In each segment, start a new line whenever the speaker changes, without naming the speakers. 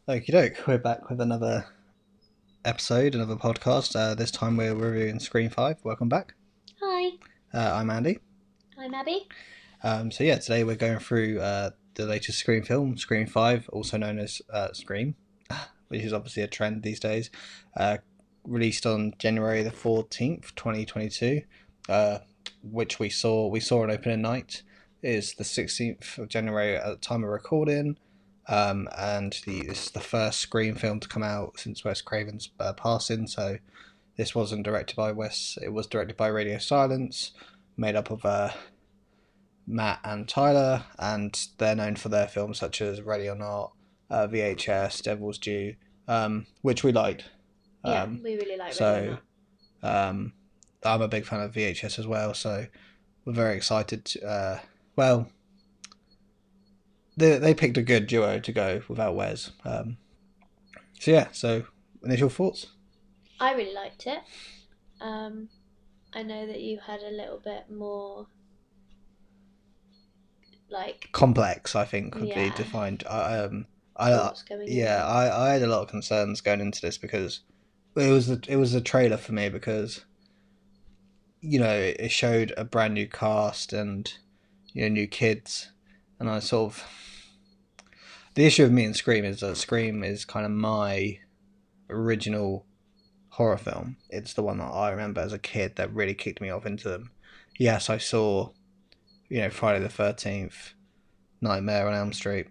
Okie doke, we're back with another episode, another podcast. This time we're reviewing Scream 5. Welcome back.
Hi,
I'm Andy.
I'm Abby.
Today we're going through the latest Scream film, Scream 5, also known as Scream, which is obviously a trend these days. Released on January the 14th, 2022, which we saw on opening night. It is the 16th of January at the time of recording. This is the first Scream film to come out since Wes Craven's passing. So this wasn't directed by Wes; it was directed by Radio Silence, made up of Matt and Tyler, and they're known for their films such as Ready or Not, VHS, Devil's Due, which we liked.
Yeah, we really like Ready or
So
Not.
I'm a big fan of VHS as well. So we're very excited. Well, they picked a good duo to go without Wes. So initial thoughts?
I really liked it. I know that you had a little bit more, like,
Complex, I think, would be
yeah,
defined.
thoughts going in.
I had a lot of concerns going into this because it was a trailer for me because it showed a brand new cast and new kids, and I sort of the issue of me and Scream is that Scream is kind of my original horror film. It's the one that I remember as a kid that really kicked me off into them. Yes, I saw, Friday the 13th, Nightmare on Elm Street,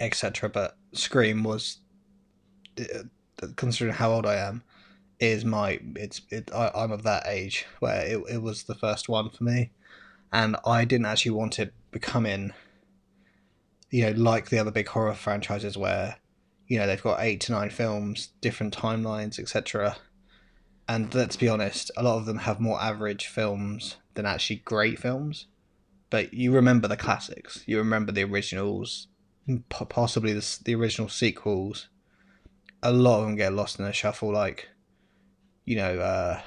etc. But Scream was, considering how old I am, I'm of that age where it was the first one for me, and I didn't actually want it becoming, like the other big horror franchises where, they've got 8 to 9 films, different timelines, etc. And let's be honest, a lot of them have more average films than actually great films. But you remember the classics. You remember the originals, possibly the original sequels. A lot of them get lost in the shuffle, you know, uh,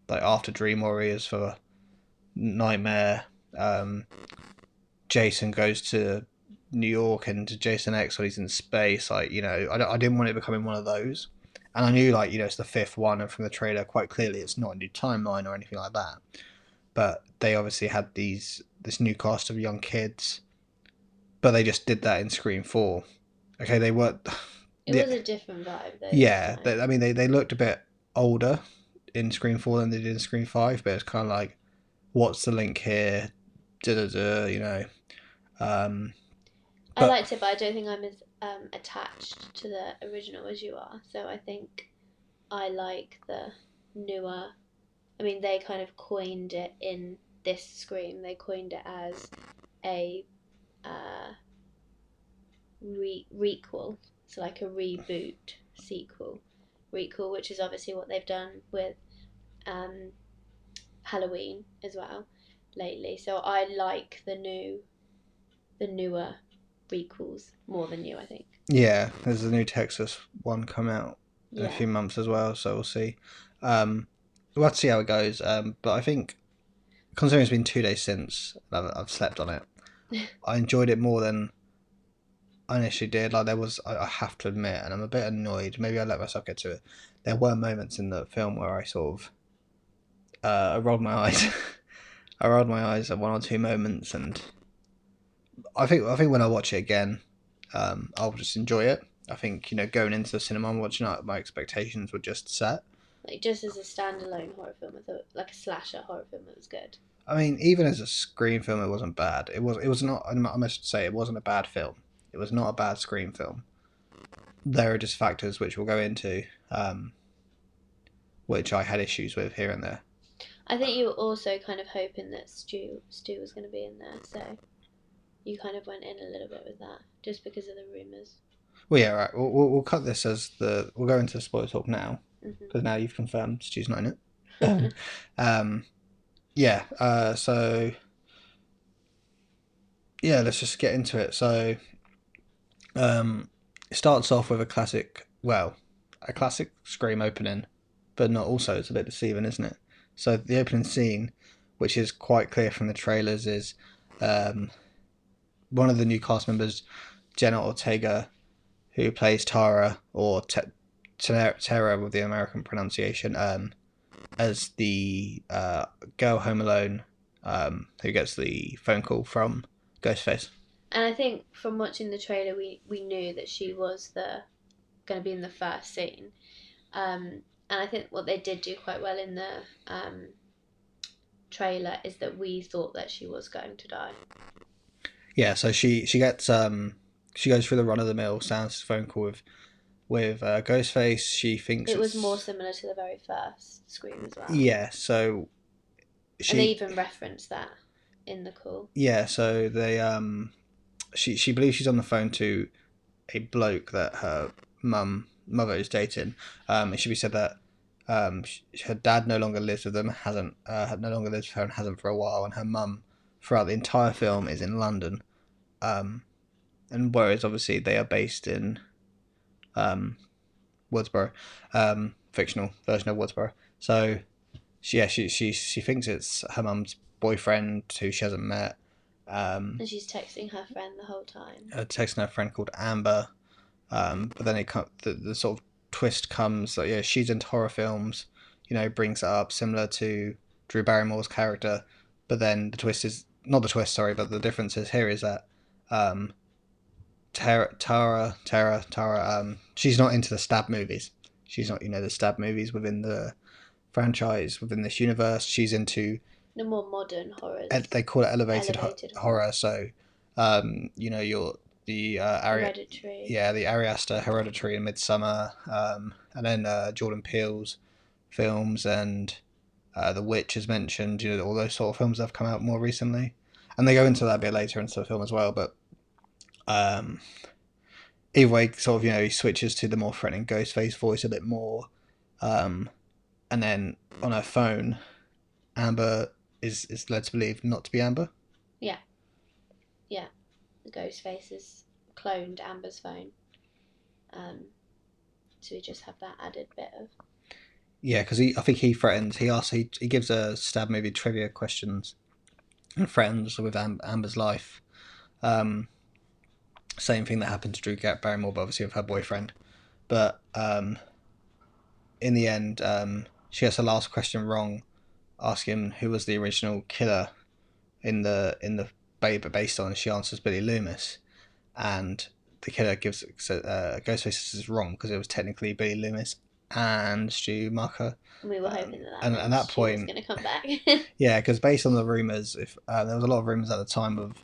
like After Dream Warriors for Nightmare. Jason goes to New York and Jason X when he's in space. I didn't want it becoming one of those. And I knew, it's the fifth one, and from the trailer, quite clearly, it's not a new timeline or anything like that. But they obviously had this new cast of young kids, but they just did that in Scream 4. Okay, they were.
It was a different vibe though this
Yeah,
time.
they looked a bit older in Scream 4 than they did in Scream 5, but it's kind of like, what's the link here? Da da da. Um,
I
but
liked it, but I don't think I'm as attached to the original as you are. So I think I like the newer. I mean, they kind of coined it in this Scream. They coined it as a uh, requel, so like a reboot sequel, requel, which is obviously what they've done with um, Halloween as well lately. So I like the newer requels more than you, I think.
yeah, there's a new Texas one come out in a
Yeah.
few months as well, so we'll see. Um, we'll have to see how it goes. But I think, considering it's been 2 days since I've slept on it, I enjoyed it more than I initially did. Like I have to admit, and I'm a bit annoyed. Maybe I let myself get to it. There were moments in the film where I sort of, I rolled my eyes. I rolled my eyes at one or two moments, and I think when I watch it again, I'll just enjoy it. I think going into the cinema and watching it, my expectations were just set.
Like just as a standalone horror film, I thought like a slasher horror film, it was good.
I mean, even as a Scream film, it wasn't bad. It was not. I must say, it wasn't a bad film. It was not a bad Scream film. There are just factors which we'll go into, which I had issues with here and there.
I think you were also kind of hoping that Stu was going to be in there, so you kind of went in a little bit with that just because of the rumors.
Well, yeah, right. We'll cut this as the. We'll go into the spoiler talk now because
Hmm.
now you've confirmed Stu's not in it. um, yeah. So yeah, let's just get into it. So it starts off with a classic. Well, a classic Scream opening, but not also. It's a bit deceiving, isn't it? So the opening scene, which is quite clear from the trailers, is um, one of the new cast members, Jenna Ortega, who plays Tara, or Tara with the American pronunciation, as the girl home alone, who gets the phone call from Ghostface.
And I think from watching the trailer, we knew that she was going to be in the first scene. And I think what they did do quite well in the trailer is that we thought that she was going to die.
Yeah, so she gets she goes through the run of the mill sounds phone call with Ghostface. She thinks
it was more similar to the very first Scream as well.
Yeah, so
and they even referenced that in the call.
Yeah, so they she believes she's on the phone to a bloke that her mother is dating. It should be said that her dad no longer lives with them, hasn't no longer lives with her and hasn't for a while, and her mum throughout the entire film is in London. And whereas obviously they are based in Woodsboro, fictional version of Woodsboro. So she thinks it's her mum's boyfriend who she hasn't met.
And she's texting her friend the whole time.
Texting her friend called Amber. But then the sort of twist comes that she's into horror films, brings it up similar to Drew Barrymore's character. But then the twist is not the twist, sorry, but the difference is here is that Tara, she's not into the stab movies. She's not, the stab movies within the franchise, within this universe. She's into
the more modern horrors.
They call it elevated horror. So, you're the
Hereditary.
The Ari Aster, Hereditary, and Midsommar, and then Jordan Peele's films and The Witch is mentioned. All those sort of films that have come out more recently, and they go into that a bit later into the film as well. But either way, sort of, he switches to the more threatening Ghostface voice a bit more, and then on her phone, Amber is led to believe not to be Amber.
Yeah. The Ghostface has cloned Amber's phone. So we just have that added bit of.
Yeah, because I think he threatens. He gives a stab movie trivia questions and threatens with Amber's life. Same thing that happened to Drew Barrymore, but obviously with her boyfriend. But in the end, she gets the last question wrong, asking who was the original killer in the Babe based on. She answers Billy Loomis, and the killer gives Ghostface is wrong because it was technically Billy Loomis and Stu Macher.
We were hoping that
and at that point
was going to come back.
Yeah, because based on the rumors, if there was a lot of rumors at the time of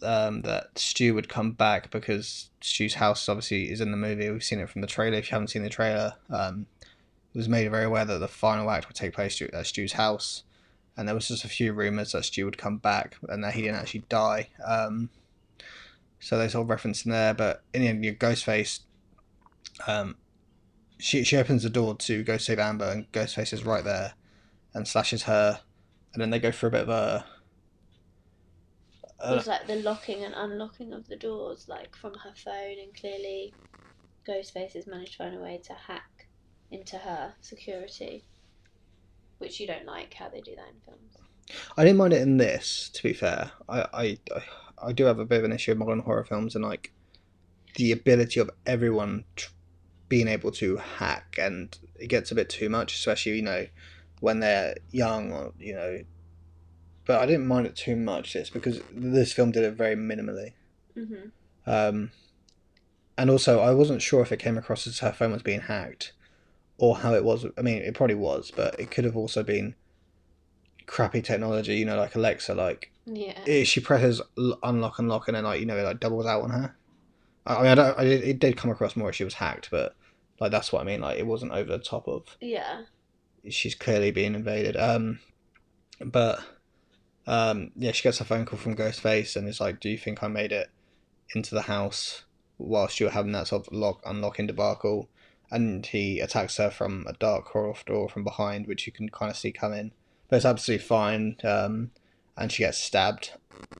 that Stu would come back because Stu's house obviously is in the movie. We've seen it from the trailer. If you haven't seen the trailer, it was made very aware that the final act would take place at Stu's house. And there was just a few rumours that Stu would come back and that he didn't actually die. So they sort of reference in there. But in the end, your Ghostface, she opens the door to go save Amber, and Ghostface is right there and slashes her. And then they go for a bit of a...
It was like the locking and unlocking of the doors, like from her phone, and clearly Ghostface has managed to find a way to hack into her security. Which you don't like how they do that in films.
I didn't mind it in this, to be fair. I do have a bit of an issue with modern horror films and like the ability of everyone being able to hack, and it gets a bit too much, especially when they're young or But I didn't mind it too much. It's because this film did it very minimally.
Mm-hmm.
And also, I wasn't sure if it came across as her phone was being hacked, or how it was. I mean, it probably was, but it could have also been crappy technology, like Alexa, she presses unlock and lock, and then it doubles out on her. I mean, it did come across more as she was hacked, but that's what I mean. It wasn't over the top of.
Yeah.
She's clearly being invaded. But she gets a phone call from Ghostface, and it's like, "Do you think I made it into the house whilst you were having that sort of unlocking debacle?" And he attacks her from a dark corridor from behind, which you can kind of see coming. But it's absolutely fine. And she gets stabbed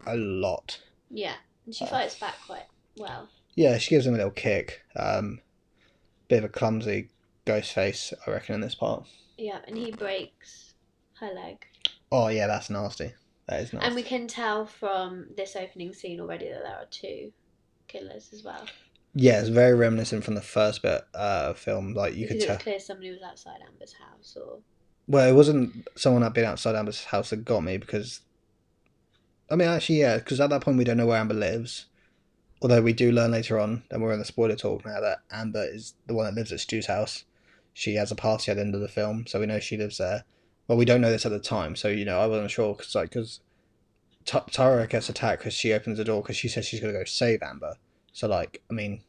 a lot.
Yeah, and she fights back quite well.
Yeah, she gives him a little kick. Bit of a clumsy Ghostface, I reckon, in this part.
Yeah, and he breaks her leg.
Oh, yeah, that's nasty. That is nasty.
And we can tell from this opening scene already that there are two killers as well.
Yeah, it's very reminiscent from the first bit film. Like you could
Because it was
tell.
clear somebody was outside Amber's house, or
Well, it wasn't someone that had been outside Amber's house that got me because I mean, actually, yeah, because at that point we don't know where Amber lives. Although we do learn later on, and we're in the spoiler talk now, that Amber is the one that lives at Stu's house. She has a party at the end of the film, so we know she lives there. Well, we don't know this at the time, so I wasn't sure because Tyra gets attacked because she opens the door because she says she's gonna go save Amber. So I mean,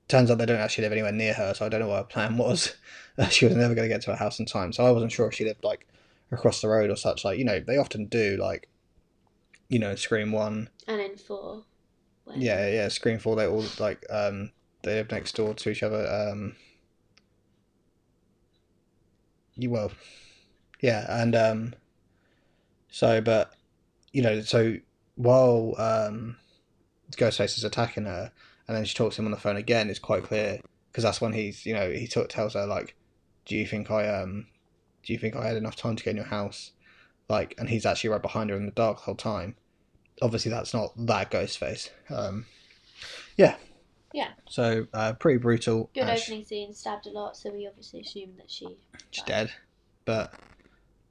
turns out they don't actually live anywhere near her, so I don't know what her plan was. She was never gonna get to her house in time, so I wasn't sure if she lived across the road or such. They often do Scream 1.
and in 4.
Yeah, Scream 4. They all they live next door to each other. Well, yeah, and but so while Ghostface is attacking her, and then she talks to him on the phone again, it's quite clear because that's when tells her do you think I had enough time to get in your house? And he's actually right behind her in the dark the whole time. Obviously, that's not that Ghostface. Yeah.
Yeah.
So pretty brutal.
Good opening scene, stabbed a lot, so we obviously assume that she's
dead. But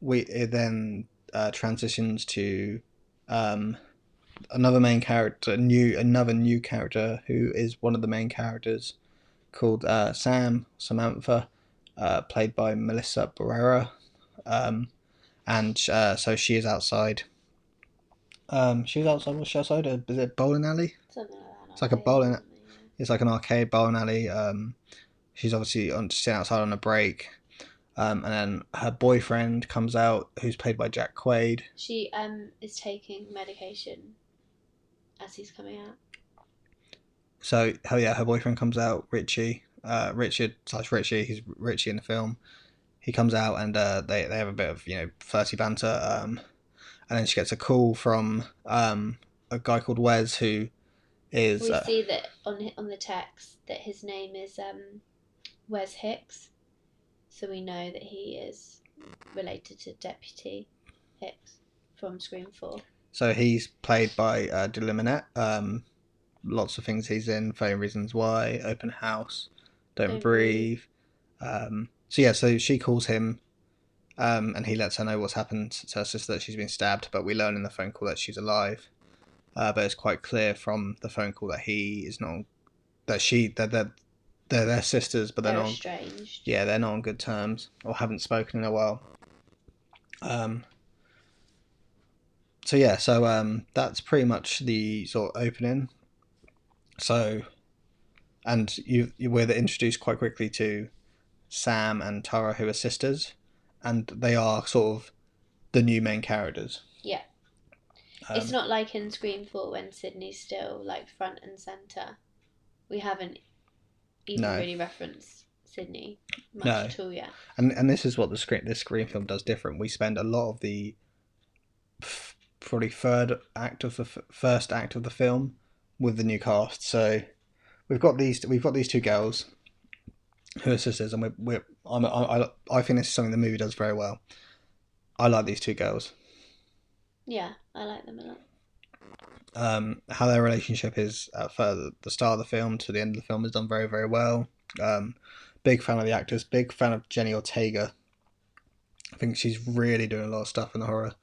it then transitions to another main character, another new character who is one of the main characters called Samantha, played by Melissa Barrera, and so she is outside. She was outside. What's she outside? Is it a bowling alley?
Something like that.
It's like a bowling. It's like an arcade bowling alley. She's obviously sitting outside on a break. And then her boyfriend comes out, who's played by Jack Quaid.
She is taking medication as he's coming out.
So her boyfriend comes out, Richie. Richie. He's Richie in the film. He comes out and they have a bit of flirty banter. And then she gets a call from a guy called Wes who is.
We see that on the text that his name is Wes Hicks. So we know that he is related to Deputy Hicks from Scream 4.
So he's played by Minnette. Lots of things he's in. 30 Reasons Why, Open House, Don't Breathe. So she calls him and he lets her know what's happened to her sister, that she's been stabbed, but we learn in the phone call that she's alive. But it's quite clear from the phone call that he is not... They're sisters, but they're not
estranged.
Yeah, they're not on good terms or haven't spoken in a while. So that's pretty much the sort of opening. So, and we're introduced quite quickly to Sam and Tara, who are sisters, and they are sort of the new main characters.
Yeah. It's not like in Scream 4 when Sydney's still front and centre. We haven't even really referenced Sydney much at all yet.
And this is what this Scream film does different. We spend a lot of the probably first act of the film with the new cast. So we've got these two girls who are sisters, and I think this is something the movie does very well. I like these two girls.
Yeah, I like them a lot.
How their relationship is for the start of the film to the end of the film is done very, very well. Big fan of the actors, big fan of Jenna Ortega. I think she's really doing a lot of stuff in the horror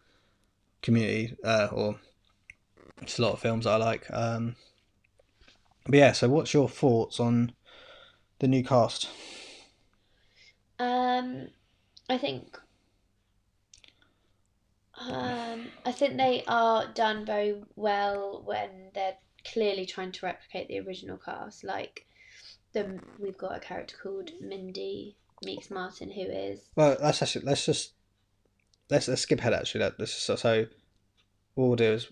community, or it's a lot of films that I like. But yeah, so what's your thoughts on the new cast?
I think they are done very well when they're clearly trying to replicate the original cast. We've got a character called Mindy Meeks Martin, who is...
Well, let's skip ahead. Actually, so what we'll do is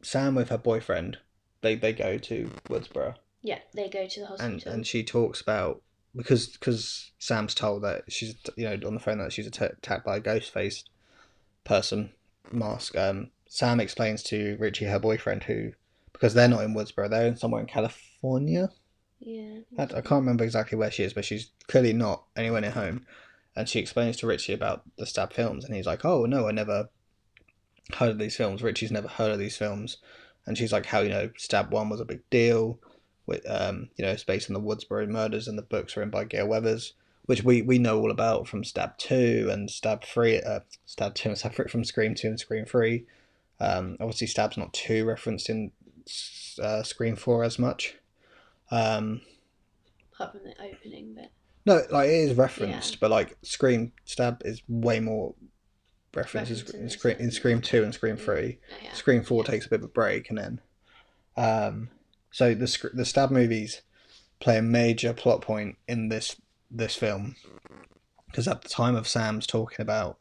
Sam with her boyfriend, they go to Woodsboro.
Yeah, they go to the hospital,
and she talks about because Sam's told that she's on the phone that she's attacked by a ghost-faced person mask. Sam explains to Richie, her boyfriend, who, because they're not in Woodsboro, they're in somewhere in California.
Yeah,
I can't remember exactly where she is, but she's clearly not anywhere near home. And she explains to Richie about the Stab films, and he's like, "Oh no, I never heard of these films." Richie's never heard of these films, and she's like, how, you know, Stab 1 was a big deal. With, you know, it's based on the Woodsbury murders, and the books are written by Gail Weathers, which we know all about from Stab 2 and Stab 3, Stab 2 and Stab 3 from Scream 2 and Scream 3. Obviously, Stab's not too referenced in Scream 4 as much.
Apart from the opening bit.
No, like it is referenced, but like Stab is way more references in Scream 2 and Scream 3.
Oh, yeah.
Scream 4 takes a bit of a break, and then so the Stab movies play a major plot point in this film, because at the time of Sam's talking about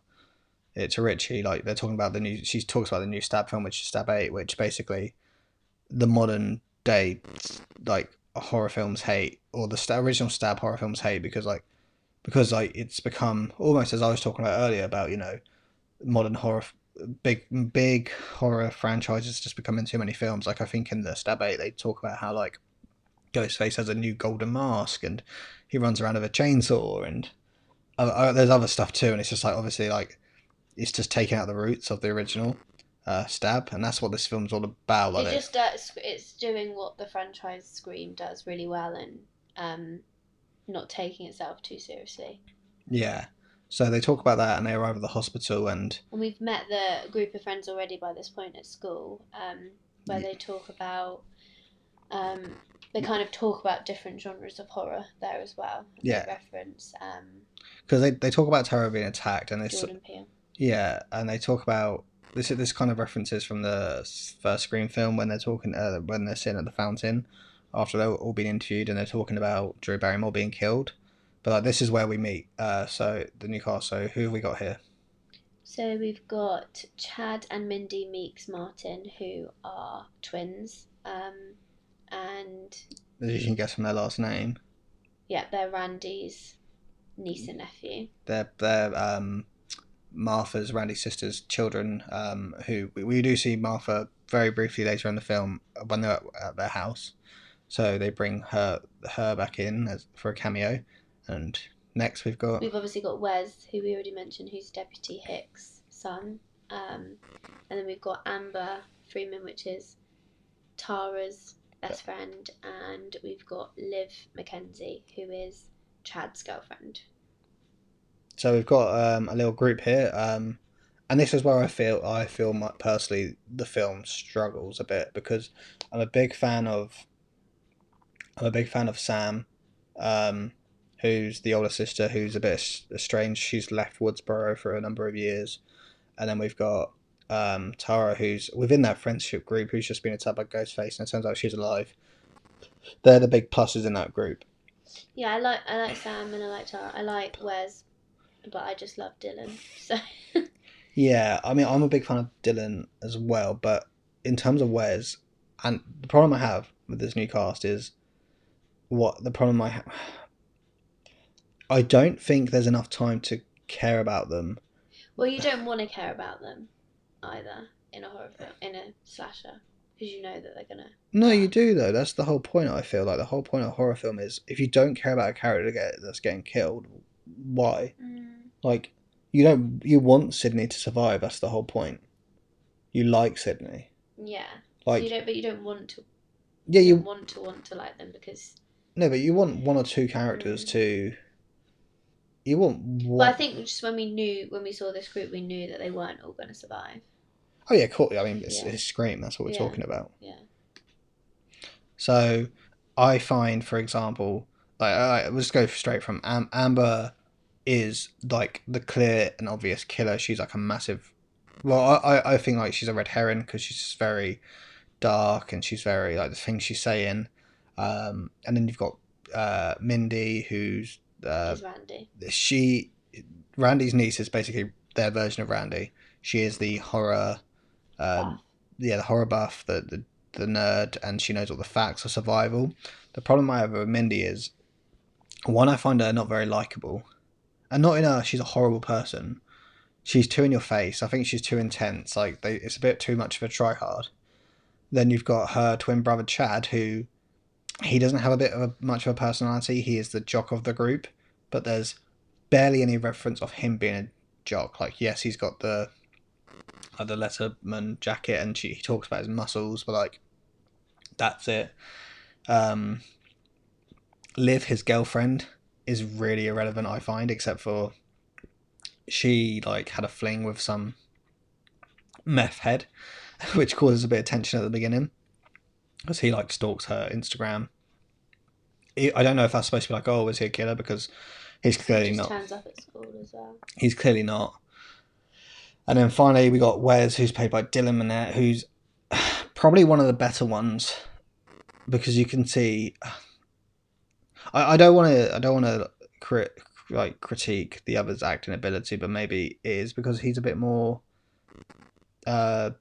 it to Richie, like they're talking about she talks about the new Stab film, which is Stab 8, which basically the modern day like horror films hate, or the original Stab horror films hate, because it's become almost, as I was talking about earlier, about, you know, modern horror, big horror franchises just becoming too many films. Like I think in the Stab 8 they talk about how like Ghostface has a new golden mask and he runs around with a chainsaw, and there's other stuff too, and it's just like, obviously, like it's just taking out the roots of the original Stab, and that's what this film's all about. Like
it's doing what the franchise Scream does really well, and not taking itself too seriously.
Yeah. So they talk about that, and they arrive at the hospital, and
we've met the group of friends already by this point at school, where they talk about, they kind of talk about different genres of horror there as well.
Yeah.
They reference,
because they talk about Tyra being attacked, and
Jordan Peele.
Yeah, and they talk about this kind of references from the first Scream film, when they're talking when they're sitting at the fountain after they've all been interviewed, and they're talking about Drew Barrymore being killed. But like, this is where we meet. So the new cast. So who have we got here?
So we've got Chad and Mindy Meeks Martin, who are twins, and
As you can guess from their last name.
Yeah, they're Randy's niece and nephew.
They're Martha's, Randy's sister's children. Who we do see Martha very briefly later in the film when they're at their house. So they bring her back in for a cameo. And next we've
obviously got Wes, who we already mentioned, who's Deputy Hicks' son. And then we've got Amber Freeman, which is Tara's best friend. And we've got Liv McKenzie, who is Chad's girlfriend.
So we've got a little group here. And this is where I feel personally the film struggles a bit, because I'm a big fan of Sam, who's the older sister, who's a bit estranged. She's left Woodsboro for a number of years. And then we've got Tara, who's within that friendship group, who's just been attacked by Ghostface, and it turns out she's alive. They're the big pluses in that group.
Yeah, I like Sam and I like Tara. I like Wes, but I just love Dylan. So
yeah, I mean, I'm a big fan of Dylan as well, but in terms of Wes, and the problem I have with this new cast is I don't think there's enough time to care about them.
Well, you don't want to care about them either in a horror film, in a slasher, because you know that they're gonna.
No, you do though. That's the whole point. I feel like the whole point of a horror film is, if you don't care about a character that's getting killed, why? Like, you want Sydney to survive. That's the whole point. You like Sydney.
Yeah.
Like,
so you don't want to.
Yeah, you
want to like them because.
No, but you want one or two characters to. You want one.
But I think just when we saw this group, we knew that they weren't all going to survive.
Oh yeah, cool. I mean, it's Scream. That's what we're talking about.
Yeah.
So, I find, for example, like let's go straight from Amber is like the clear and obvious killer. She's like a massive. Well, I think like she's a red herring, because she's just very dark, and she's very like the things she's saying. And then you've got Mindy, who's
Randy.
Randy's niece is basically their version of Randy. She is the horror, the horror buff, the nerd, and she knows all the facts of survival. The problem I have with Mindy is, one, I find her not very likable, and not in her she's a horrible person. She's too in your face. I think she's too intense. Like it's a bit too much of a tryhard. Then you've got her twin brother Chad, who he doesn't have much of a personality. He is the jock of the group, but there's barely any reference of him being a jock. Like, yes, he's got the like the Letterman jacket, and he talks about his muscles, but like that's it. Liv, his girlfriend, is really irrelevant, I find, except for she like had a fling with some meth head, which causes a bit of tension at the beginning because he like stalks her Instagram. I don't know if that's supposed to be like, oh, was he a killer? Because he's clearly
He just
not.
turns up at school as well.
He's clearly not. And then finally we got Wes, who's played by Dylan Minnette, who's probably one of the better ones because you can see. I don't want to. I don't want to critique the other's acting ability, but maybe it is because he's a bit more. I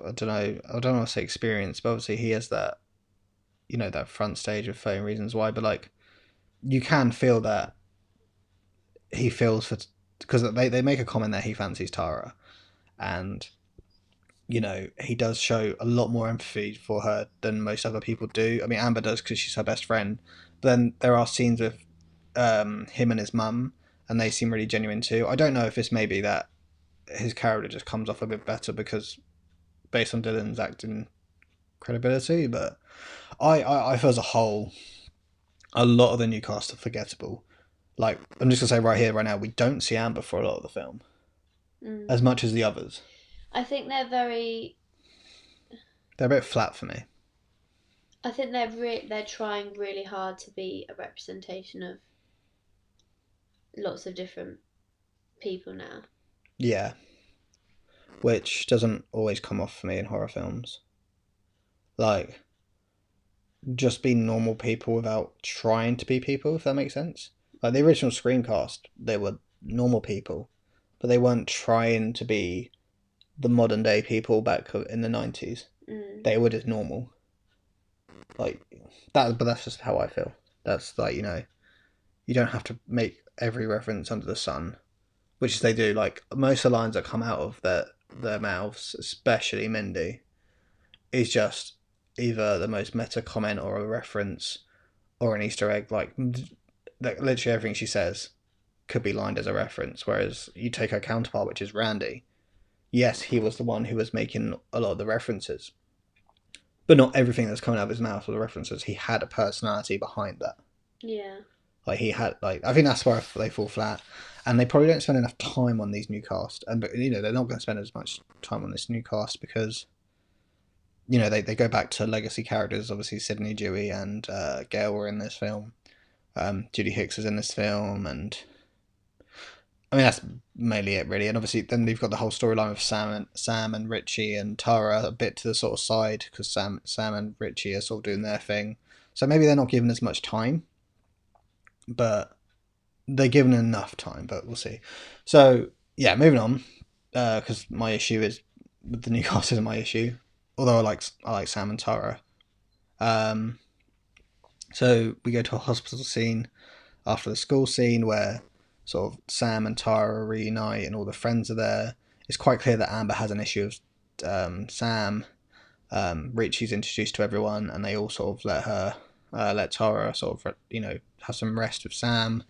don't know. I don't want to say experience, but obviously he has that. You know, that front stage of 13 Reasons Why, but like you can feel that he feels for, because they make a comment that he fancies Tara, and you know he does show a lot more empathy for her than most other people do. I mean, Amber does because she's her best friend, but then there are scenes with him and his mum, and they seem really genuine too. I don't know if it's maybe that his character just comes off a bit better because based on Dylan's acting credibility, but I feel as a whole, a lot of the new cast are forgettable. Like, I'm just gonna say right here, right now, we don't see Amber for a lot of the film as much as the others.
I think they're
a bit flat for me.
I think they're trying really hard to be a representation of lots of different people now.
Yeah, which doesn't always come off for me in horror films. Like, just be normal people without trying to be people, if that makes sense. Like the original screencast, they were normal people, but they weren't trying to be the modern day people back in the 90s. They were just normal. Like that, but that's just how I feel. That's like, you know, you don't have to make every reference under the sun, which they do. Like most of the lines that come out of their mouths, especially Mindy, is just either the most meta comment or a reference or an Easter egg. Like literally everything she says could be lined as a reference. Whereas you take her counterpart, which is Randy. Yes, he was the one who was making a lot of the references, but not everything that's coming out of his mouth was references. He had a personality behind that.
Yeah.
Like he had, like I think that's where they fall flat, and they probably don't spend enough time on these new cast, and you know they're not going to spend as much time on this new cast because, you know, they go back to legacy characters. Obviously, Sydney, Dewey, and Gail were in this film. Judy Hicks is in this film, and I mean that's mainly it really. And obviously then they've got the whole storyline of Sam and Richie and Tara a bit to the sort of side because Sam and Richie are sort of doing their thing. So maybe they're not given as much time, but they're given enough time. But we'll see. So yeah, moving on, because my issue is with the new cast isn't my issue. Although I like Sam and Tara. So we go to a hospital scene after the school scene where sort of Sam and Tyra reunite and all the friends are there. It's quite clear that Amber has an issue with Sam. Richie's introduced to everyone, and they all sort of let Tyra sort of, you know, have some rest with Sam.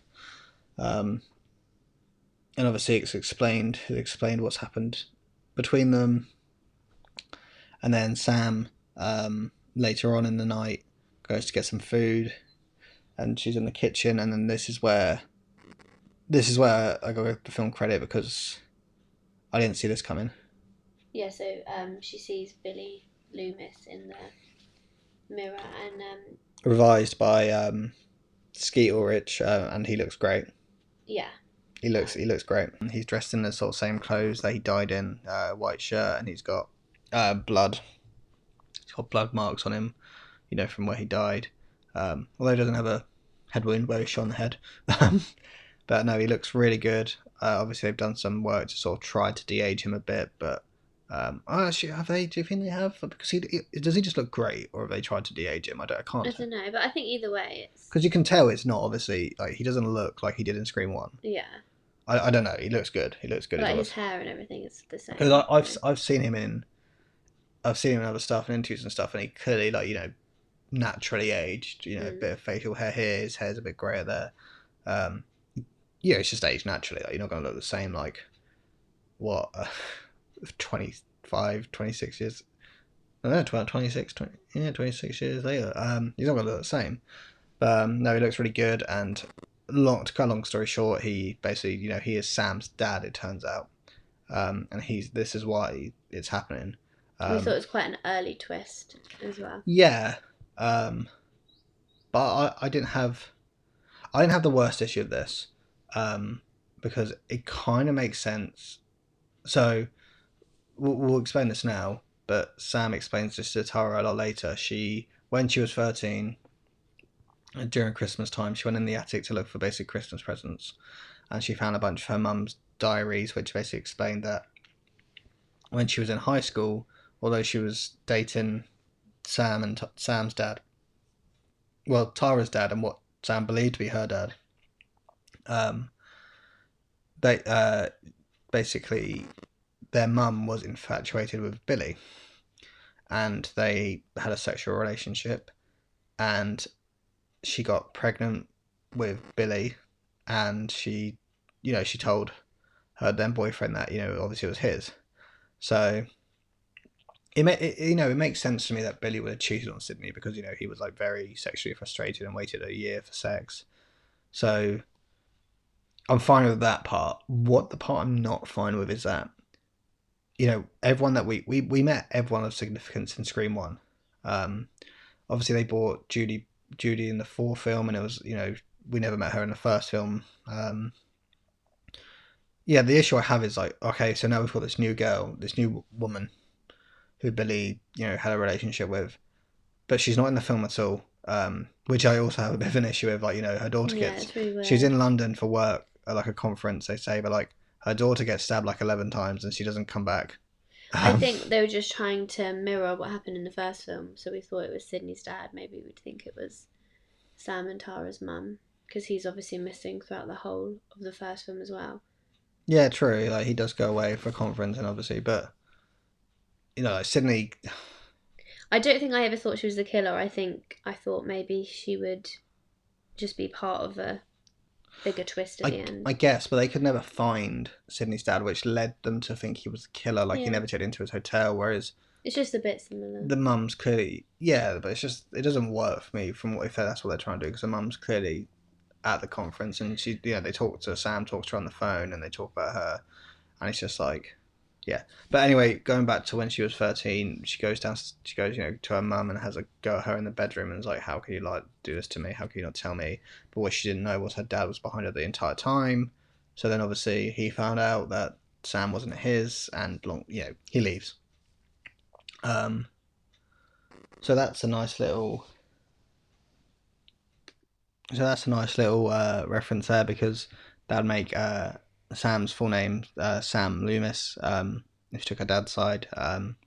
And obviously it's explained what's happened between them. And then Sam, later on in the night, goes to get some food, and she's in the kitchen, and then this is where I got the film credit because I didn't see this coming.
Yeah, so she sees Billy Loomis in the mirror, and
revised by Skeet Ulrich, and he looks great.
Yeah,
he looks great. He's dressed in the sort of same clothes that he died in, white shirt, and he's got blood. He's got blood marks on him, you know, from where he died. Although he doesn't have a head wound where he's shot in the head. But no, he looks really good. Obviously, they've done some work to sort of try to de-age him a bit, but actually, have they? Do you think they have? Because does he just look great, or have they tried to de-age him? I can't.
I don't know, but I think either way, it's
because you can tell it's not obviously like he doesn't look like he did in Scream 1.
Yeah.
I don't know. He looks good. He looks good.
Like his hair and everything is the same.
Because I've seen him in other stuff and interviews and stuff, and he clearly, like, you know, naturally aged. You know, a bit of facial hair here. His hair's a bit greyer there. Yeah, it's just aged naturally. Like, you're not going to look the same. Like what 25, 26 years. I don't know, 12, 26, 26 years later. He's not going to look the same. But no, he looks really good. And to cut a long story short, he basically, he is Sam's dad, it turns out. And this is why it's happening.
We thought it was quite an early twist as well.
Yeah. But I didn't have the worst issue of this. Because it kind of makes sense. So we'll explain this now, but Sam explains this to Tara a lot later. When she was 13, during Christmas time, she went in the attic to look for basic Christmas presents, and she found a bunch of her mum's diaries, which basically explained that when she was in high school, although she was dating Sam and Sam's dad, well, Tara's dad, and what Sam believed to be her dad, they basically their mum was infatuated with Billy, and they had a sexual relationship, and she got pregnant with Billy, and she told her then boyfriend that obviously it was his. So it makes sense to me that Billy would have cheated on Sydney because he was like very sexually frustrated and waited a year for sex. So I'm fine with that part. What the part I'm not fine with is that everyone that we met everyone of significance in Scream 1. Obviously they brought Judy in the 4th film, and it was we never met her in the 1st film. The issue I have is like, okay, so now we've got this new woman who Billy had a relationship with, but she's not in the film at all, which I also have a bit of an issue with. Like her daughter gets
really
she's in London for work at like a conference, they say, but like her daughter gets stabbed like 11 times and she doesn't come back.
I think they were just trying to mirror what happened in the 1st film, so we thought it was Sydney's dad. Maybe we'd think it was Sam and Tara's mum, because he's obviously missing throughout the whole of the 1st film as well.
Yeah, true. Like he does go away for a conference, and obviously, but like Sydney.
I don't think I ever thought she was the killer. I thought maybe she would just be part of a bigger twist at the end.
I guess, but they could never find Sydney's dad, which led them to think he was the killer. Like he never checked into his hotel, whereas
it's just a bit similar.
The mum's clearly but it's just it doesn't work for me from if that's what they're trying to do, because the mum's clearly at the conference, and she they talk to Sam, talks to her on the phone, and they talk about her, and it's just like. Yeah, but anyway, going back to when she was 13, she goes to her mum and has a go at her in the bedroom and is like, how can you like do this to me? How can you not tell me? But what she didn't know was her dad was behind her the entire time. So then obviously he found out that Sam wasn't his, and he leaves. So that's a nice little reference there, because that'd make Sam's full name Sam Loomis. If you took her dad's side,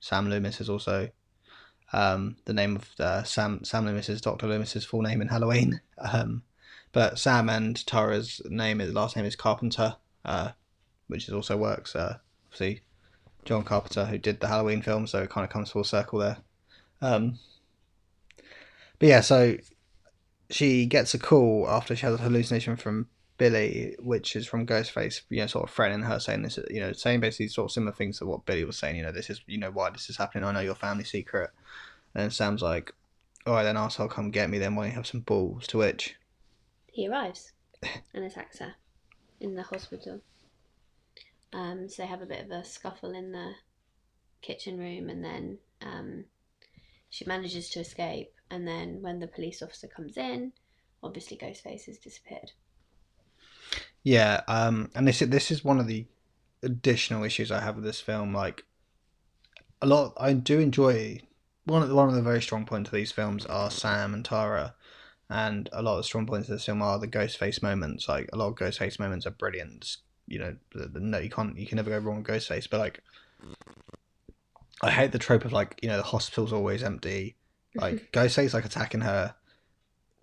Sam Loomis is also the name of Sam Loomis is Dr. Loomis's full name in Halloween. But Sam and Tara's last name is Carpenter, which also works. Obviously, John Carpenter, who did the Halloween film, so it kind of comes full circle there. But yeah, so she gets a call after she has a hallucination from Billy, which is from Ghostface, sort of threatening her, saying this, saying basically sort of similar things to what Billy was saying. This is, why this is happening. I know your family secret. And then Sam's like, all right, then arsehole, come get me. Then why don't you have some balls? To which
he arrives and attacks her in the hospital. So they have a bit of a scuffle in the kitchen room, and then she manages to escape. And then when the police officer comes in, obviously Ghostface has disappeared.
Yeah, and this is one of the additional issues I have with this film. Like, I do enjoy one of the very strong points of these films are Sam and Tara, and a lot of the strong points of this film are the Ghostface moments. Like, a lot of Ghostface moments are brilliant. No, you can never go wrong with Ghostface. But like, I hate the trope of like, the hospital's always empty. Like Ghostface like attacking her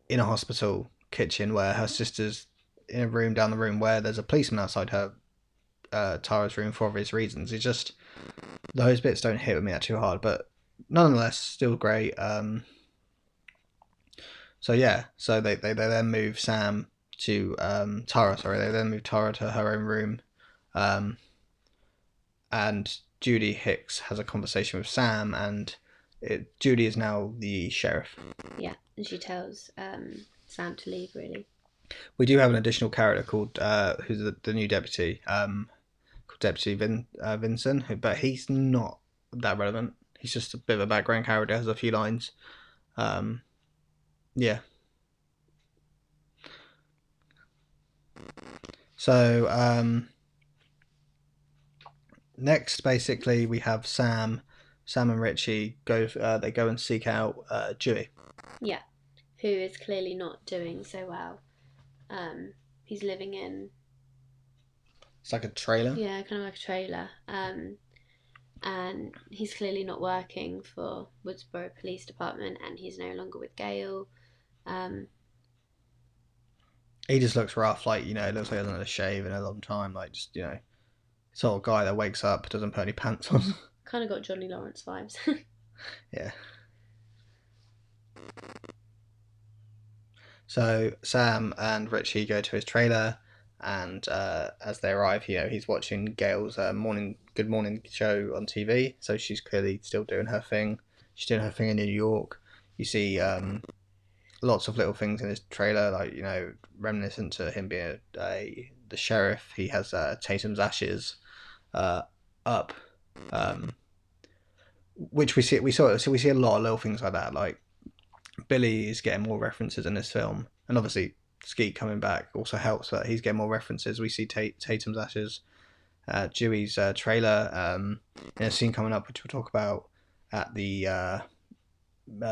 in a hospital kitchen where her sister's in a room down the room where there's a policeman outside her Tara's room for obvious reasons. It's just those bits don't hit with me that too hard, but nonetheless still great. So they then move Sam to Tara. Sorry, they then move Tara to her own room, and Judy Hicks has a conversation with Sam, and Judy is now the sheriff.
Yeah, and she tells Sam to leave, really.
We do have an additional character called who's the new deputy, called Deputy Vincent, but he's not that relevant. He's just a bit of a background character, has a few lines. Yeah. So next, basically, we have Sam and Richie go. They go and seek out Dewey.
Yeah, who is clearly not doing so well. He's living in.
It's like a trailer.
Yeah, kind of like a trailer. And he's clearly not working for Woodsboro Police Department, and he's no longer with Gail.
He just looks rough, like, it looks like he hasn't had a shave in a long time, like, just, sort of guy that wakes up, doesn't put any pants on.
Kind of got Johnny Lawrence vibes.
Yeah. So Sam and Richie go to his trailer, and as they arrive, he's watching Gail's Good Morning show on TV. So she's clearly still doing her thing. She's doing her thing in New York. You see lots of little things in his trailer, like reminiscent to him being the sheriff. He has Tatum's ashes up, which we see a lot of little things like that. Like Billy is getting more references in this film, and obviously Skeet coming back also helps, but he's getting more references. We see Tatum's ashes, Dewey's trailer, in a scene coming up, which we'll talk about at the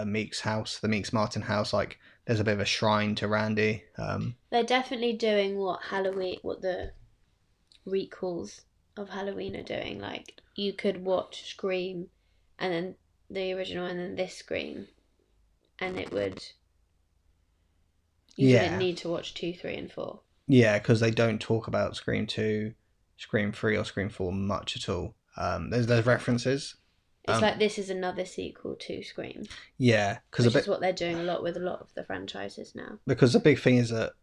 Meeks house, the Meeks Martin house. Like, there's a bit of a shrine to Randy.
They're definitely doing what the recalls of Halloween are doing. Like, you could watch Scream and then the original and then this Scream, and it would. You wouldn't need to watch 2, 3, and 4.
Yeah, because they don't talk about Scream 2, Scream 3, or Scream 4 much at all. There's references.
It's like this is another sequel to Scream.
Yeah,
which is what they're doing a lot with a lot of the franchises now.
Because the big thing is that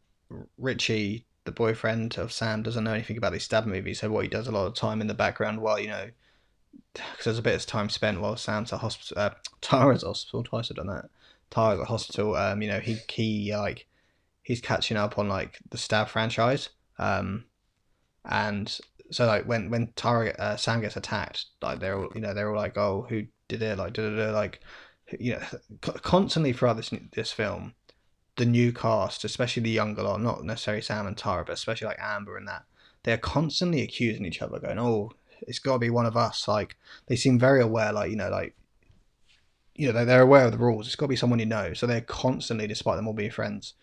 Richie, the boyfriend of Sam, doesn't know anything about these stab movies. So what he does a lot of time in the background while because there's a bit of time spent while Sam's at hospital, Tara's hospital. Twice I've done that. Tara's at hospital. He's catching up on like the stab franchise. And so like when Sam gets attacked, like they're all like, oh, who did it? Like, constantly throughout this film, the new cast, especially the younger lot, not necessarily Sam and Tara, but especially like Amber and that, they're constantly accusing each other, going, oh, it's got to be one of us. Like, they seem very aware, they're aware of the rules. It's got to be someone you know. So they're constantly, despite them all being friends,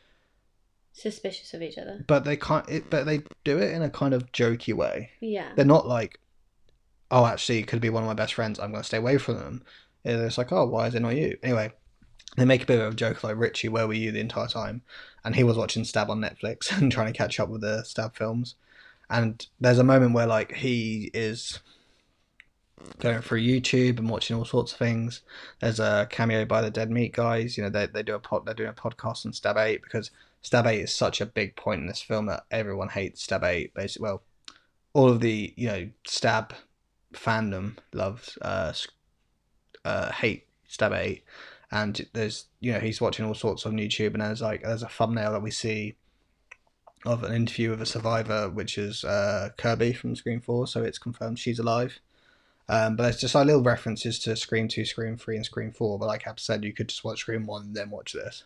suspicious of each other.
But they can't. But they do it in a kind of jokey way.
Yeah.
They're not like, oh, actually, it could be one of my best friends. I'm going to stay away from them. It's like, oh, why is it not you? Anyway, they make a bit of a joke like, Richie, where were you the entire time? And he was watching Stab on Netflix and trying to catch up with the Stab films. And there's a moment where like he is going through YouTube and watching all sorts of things. There's a cameo by the Dead Meat guys. They're doing a podcast on Stab 8 because Stab 8 is such a big point in this film that everyone hates Stab 8. Basically, well, all of the Stab fandom loves hate Stab 8, and there's he's watching all sorts on YouTube, and there's a thumbnail that we see of an interview with a survivor, which is Kirby from Scream 4, so it's confirmed she's alive. But there's just like little references to Scream 2, Scream 3, and Scream 4. But like Ab said, you could just watch Scream 1 and then watch this.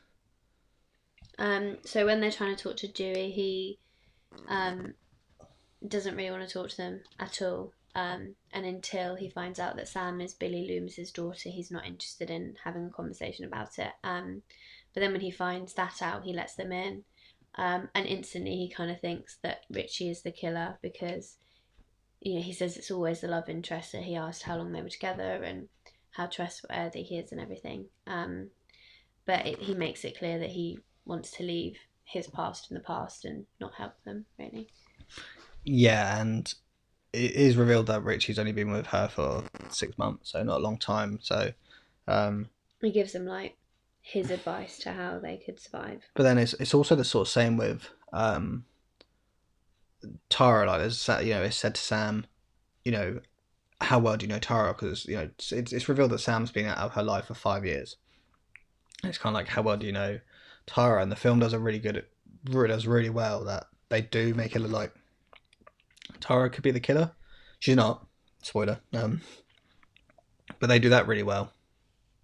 So when they're trying to talk to Dewey, he doesn't really want to talk to them at all. And until he finds out that Sam is Billy Loomis's daughter, he's not interested in having a conversation about it. But then when he finds that out, he lets them in. And instantly he kind of thinks that Richie is the killer because, he says it's always the love interest that he asked how long they were together and how trustworthy he is and everything. But he makes it clear that he wants to leave his past in the past and not help them, really.
Yeah, and it is revealed that Richie's only been with her for 6 months, so not a long time. So
he gives them like his advice to how they could survive.
But then it's also the sort of same with Tara. Like, it's said to Sam, how well do you know Tara? Because it's revealed that Sam's been out of her life for 5 years. It's kind of like, how well do you know Tara? And the film does does really well that they do make it look like Tara could be the killer. She's not. Spoiler. But they do that really well.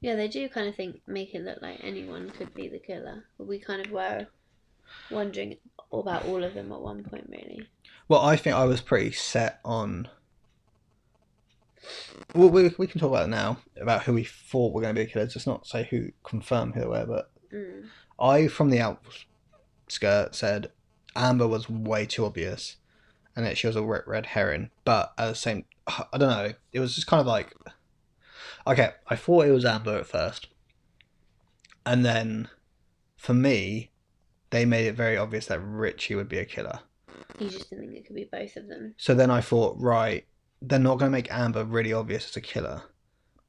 Yeah, they do kind of make it look like anyone could be the killer. But we kind of were wondering about all of them at one point, really.
Well, I think I was pretty set on. Well, we can talk about it now, about who we thought were going to be the killers. Just not say who confirmed who they were, but I, from the outskirt, said Amber was way too obvious, and that she was a red herring. But at the same, I don't know. It was just kind of like, okay, I thought it was Amber at first, and then for me, they made it very obvious that Richie would be a killer.
You just didn't think it could be both of them.
So then I thought, right, they're not going to make Amber really obvious as a killer,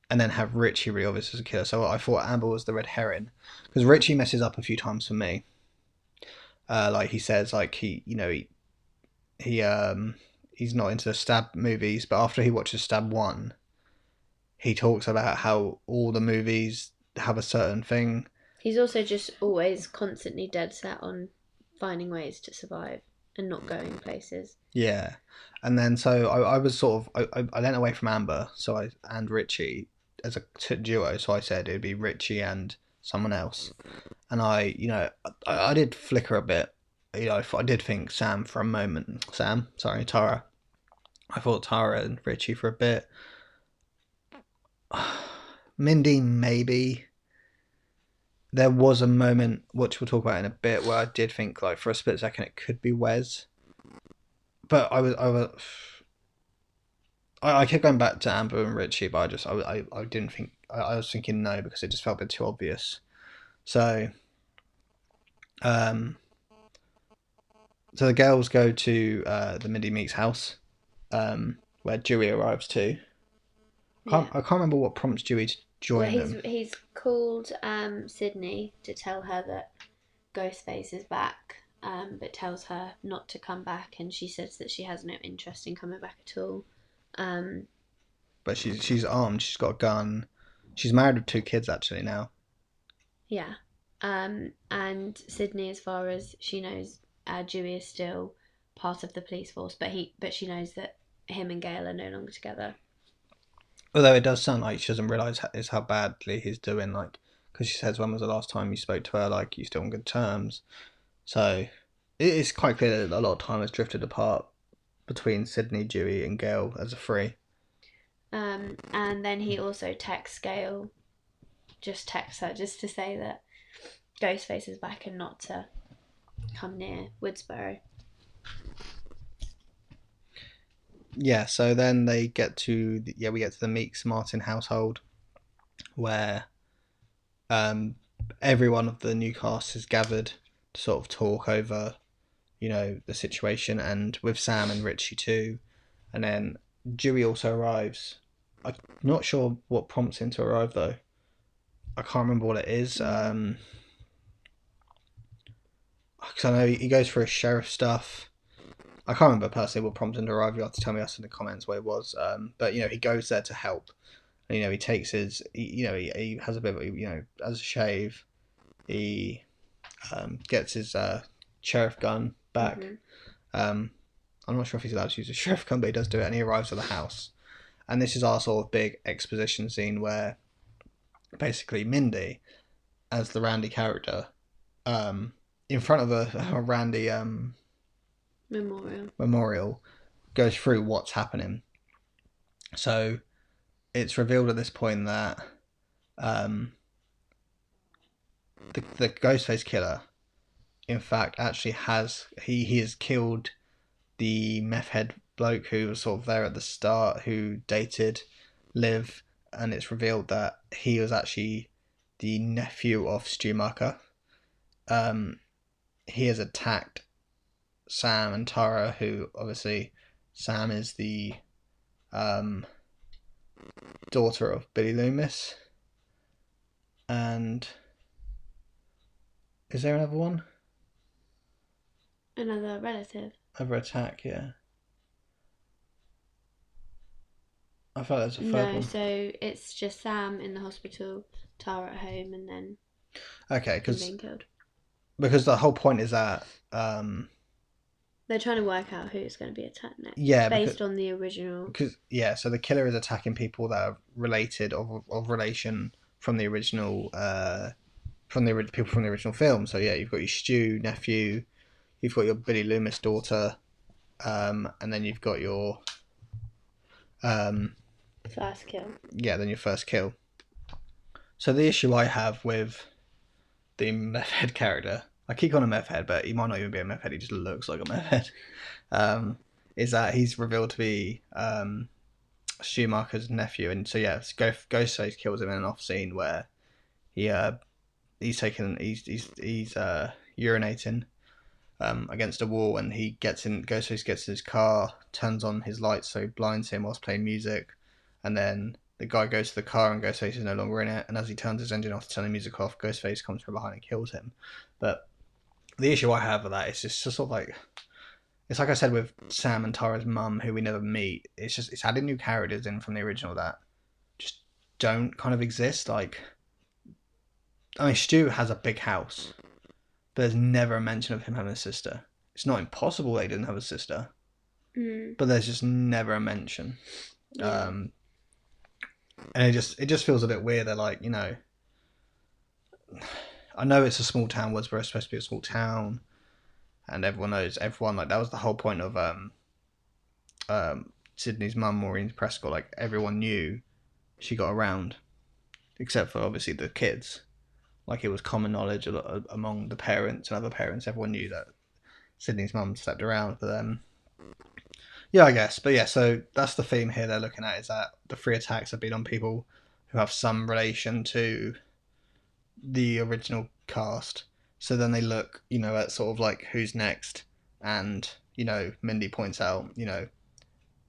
and then have Richie really obvious as a killer. So I thought Amber was the red herring, because Richie messes up a few times for me. Like he says, like he's not into stab movies, but after he watches Stab 1, he talks about how all the movies have a certain thing.
He's also just always constantly dead set on finding ways to survive and not going places.
Yeah. And then so I was sort of I went away from Amber, and Richie as a duo, so I said it'd be Richie and someone else. And I did flicker a bit. I did think Sam for a moment. Tara. I thought Tara and Richie for a bit. Mindy, maybe. There was a moment, which we'll talk about in a bit, where I did think, like, for a split second, it could be Wes. But I kept going back to Amber and Richie, but I didn't think, I was thinking no, because it just felt a bit too obvious. So the girls go to the Mindy Meeks house, where Dewey arrives too. I can't remember what prompts Dewey to join them.
He's called Sydney to tell her that Ghostface is back, but tells her not to come back, and she says that she has no interest in coming back at all.
But she's armed. She's got a gun. She's married with 2 kids actually now.
Yeah. And Sydney, as far as she knows, Dewey is still part of the police force, but she knows that him and Gail are no longer together.
Although it does sound like she doesn't realise is how badly he's doing, like, because she says, when was the last time you spoke to her, like, you still on good terms. So it's quite clear that a lot of time has drifted apart between Sydney, Dewey and Gail as a three.
And then he also texts Gail, just texts her just to say that Ghostface is back and not to come near Woodsboro.
Yeah, so then we get to the Meeks Martin household, where every one of the new cast is gathered to sort of talk over, the situation, and with Sam and Richie too. And then Dewey also arrives. I'm not sure what prompts him to arrive though. I can't remember what it is. Because I know he goes for his sheriff stuff. I can't remember personally what prompted him to arrive. You'll have to tell me us in the comments what it was. But he goes there to help. And, he takes his. He has a bit of as a shave. He gets his sheriff gun back. Mm-hmm. I'm not sure if he's allowed to use a sheriff gun, but he does do it, and he arrives at the house. And this is our sort of big exposition scene where basically Mindy, as the Randy character, in front of a Randy memorial, goes through what's happening. So it's revealed at this point that the Ghostface killer, in fact, actually has killed the meth head bloke who was sort of there at the start, who dated Liv, and it's revealed that he was actually the nephew of Stu Marker. He has attacked Sam and Tara, who obviously Sam is the daughter of Billy Loomis. And is there another one?
Another relative.
Another attack, yeah. I thought there was a third
No,
one.
so it's just Sam in the hospital, Tara at home, and then
Okay,
him being killed.
because the whole point is that
They're trying to work out who's going to be attacked next.
yeah,
based on the original.
So the killer is attacking people that are related of relation from the original people from the original film. So yeah, you've got your Stu nephew, you've got your Billy Loomis daughter, and then you've got your
First kill.
yeah, then your first kill. So the issue I have with the meth head character, I keep calling him meth head, but he might not even be a meth head. He just looks like a meth head. Is that he's revealed to be Schumacher's nephew, and so yeah, Ghostface kills him in an off scene where he's urinating against a wall, and Ghostface gets in his car, turns on his lights so he blinds him whilst playing music, and then the guy goes to the car and Ghostface is no longer in it, and as he turns his engine off to turn the music off, Ghostface comes from behind and kills him. But the issue I have with that is just sort of like, it's like I said with Sam and Tara's mum, who we never meet. It's adding new characters in from the original that just don't kind of exist. Like, I mean, Stu has a big house, but there's never a mention of him having a sister. It's not impossible they didn't have a sister, but there's just never a mention.
Yeah.
And it just feels a bit weird. They're like, you know, I know it's a small town. Woodsboro's supposed to be a small town, and everyone knows everyone. Like, that was the whole point of Sydney's mum, Maureen Prescott. Like, everyone knew she got around, except for obviously the kids. Like, it was common knowledge among the parents and other parents. Everyone knew that Sydney's mum slept around. But yeah, I guess. But yeah, so that's the theme here they're looking at, is that the 3 attacks have been on people who have some relation to the original cast. So then they look, you know, at sort of like who's next. And, you know, Mindy points out, you know,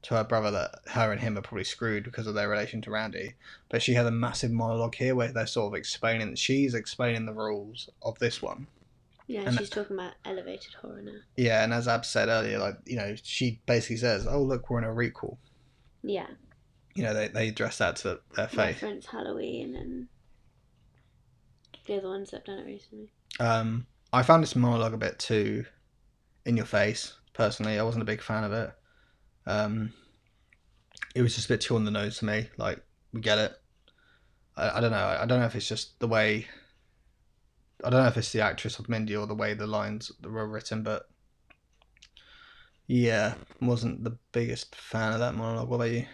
to her brother that her and him are probably screwed because of their relation to Randy. But she has a massive monologue here where they're sort of she's explaining the rules of this one.
Yeah, and she's talking about elevated horror now.
Yeah, and as Ab said earlier, like, you know, she basically says, "Oh, look, we're in a requel."
Yeah.
You know, they address that to their face.
Reference Halloween and the other ones that have done it recently.
I found this monologue a bit too in your face. Personally, I wasn't a big fan of it. It was just a bit too on the nose to me. Like, we get it. I don't know. I don't know if it's just the way. I don't know if it's the actress of Mindy or the way the lines were written, but yeah, wasn't the biggest fan of that monologue. What about you?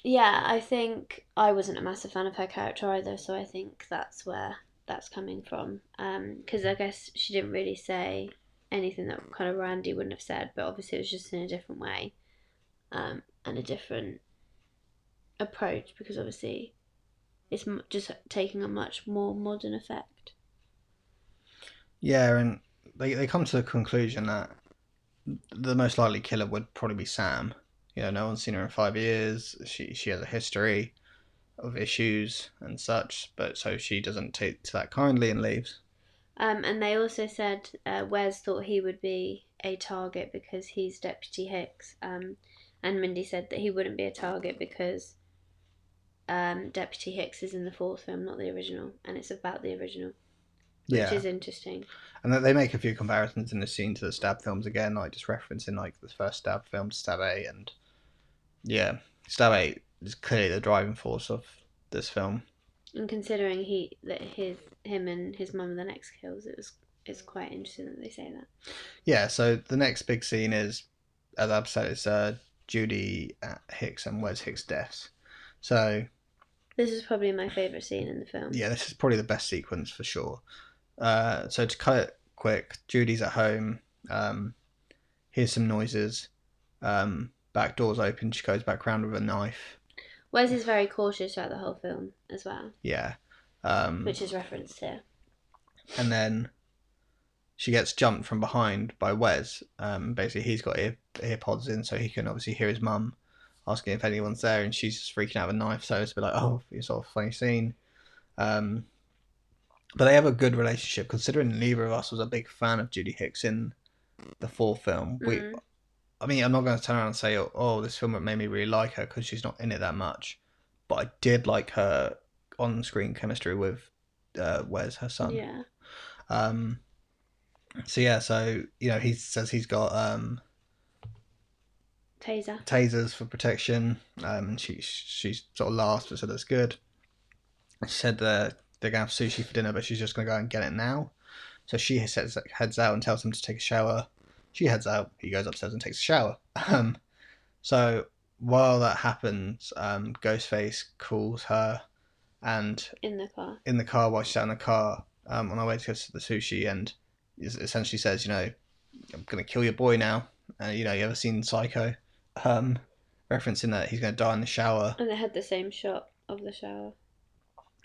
Yeah, I think I wasn't a massive fan of her character either, so I think that's where that's coming from. Because I guess she didn't really say anything that kind of Randy wouldn't have said, but obviously it was just in a different way, and a different approach, because obviously it's just taking a much more modern effect.
Yeah, and they come to the conclusion that the most likely killer would probably be Sam. You know, no one's seen her in 5 years. She has a history of issues and such, but so she doesn't take to that kindly and leaves.
And they also said Wes thought he would be a target because he's Deputy Hicks. And Mindy said that he wouldn't be a target because Deputy Hicks is in the 4th film, not the original, and it's about the original, which is interesting.
And they make a few comparisons in the scene to the Stab films again, like just referencing like the first Stab film, Stab 8, and yeah, Stab 8 is clearly the driving force of this film.
And considering him and his mum are the next kills, it's quite interesting that they say that.
Yeah, so the next big scene is, as I've said, it's Judy Hicks and Wes Hicks' deaths. So
this is probably my favourite scene in the film.
Yeah, this is probably the best sequence for sure. So to cut it quick, Judy's at home, hears some noises, back door's open, she goes back round with a knife.
Wes is very cautious throughout the whole film as well.
Yeah.
Which is referenced here.
And then she gets jumped from behind by Wes. Basically, he's got ear pods in, so he can obviously hear his mum asking if anyone's there, and she's just freaking out with a knife, so it's a bit like, oh, it's sort of a funny scene. But they have a good relationship, considering neither of us was a big fan of Judy Hicks in the 4th film. I mean, I'm not going to turn around and say, oh, this film made me really like her, because she's not in it that much. But I did like her on-screen chemistry with Wes, her son.
Yeah.
So yeah, so he says he's got tasers for protection. She sort of laughs, but said that's good. She said they're gonna have sushi for dinner, but she's just gonna go and get it now. So she heads out and tells him to take a shower. She heads out. He goes upstairs and takes a shower. So while that happens, Ghostface calls her, and
in the
car while she's out in the car, on her way to the sushi, and essentially says, I'm gonna kill your boy now. And you ever seen Psycho? Referencing that he's gonna die in the shower.
And they had the same shot of the shower.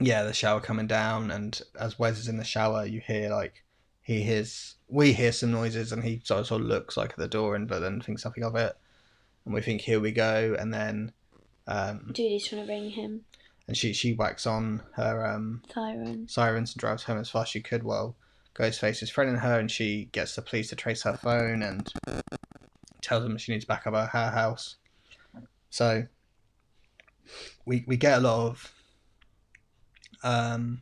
Yeah, the shower coming down, and as Wes is in the shower, you hear we hear some noises, and he sort of looks like at the door, but then thinks nothing of it, and we think, here we go, and then
Judy's trying to ring him,
and she whacks on her sirens and drives home as fast as she could, while Ghostface is threatening her, and she gets the police to trace her phone and tells them she needs to back up her house. So we get a lot of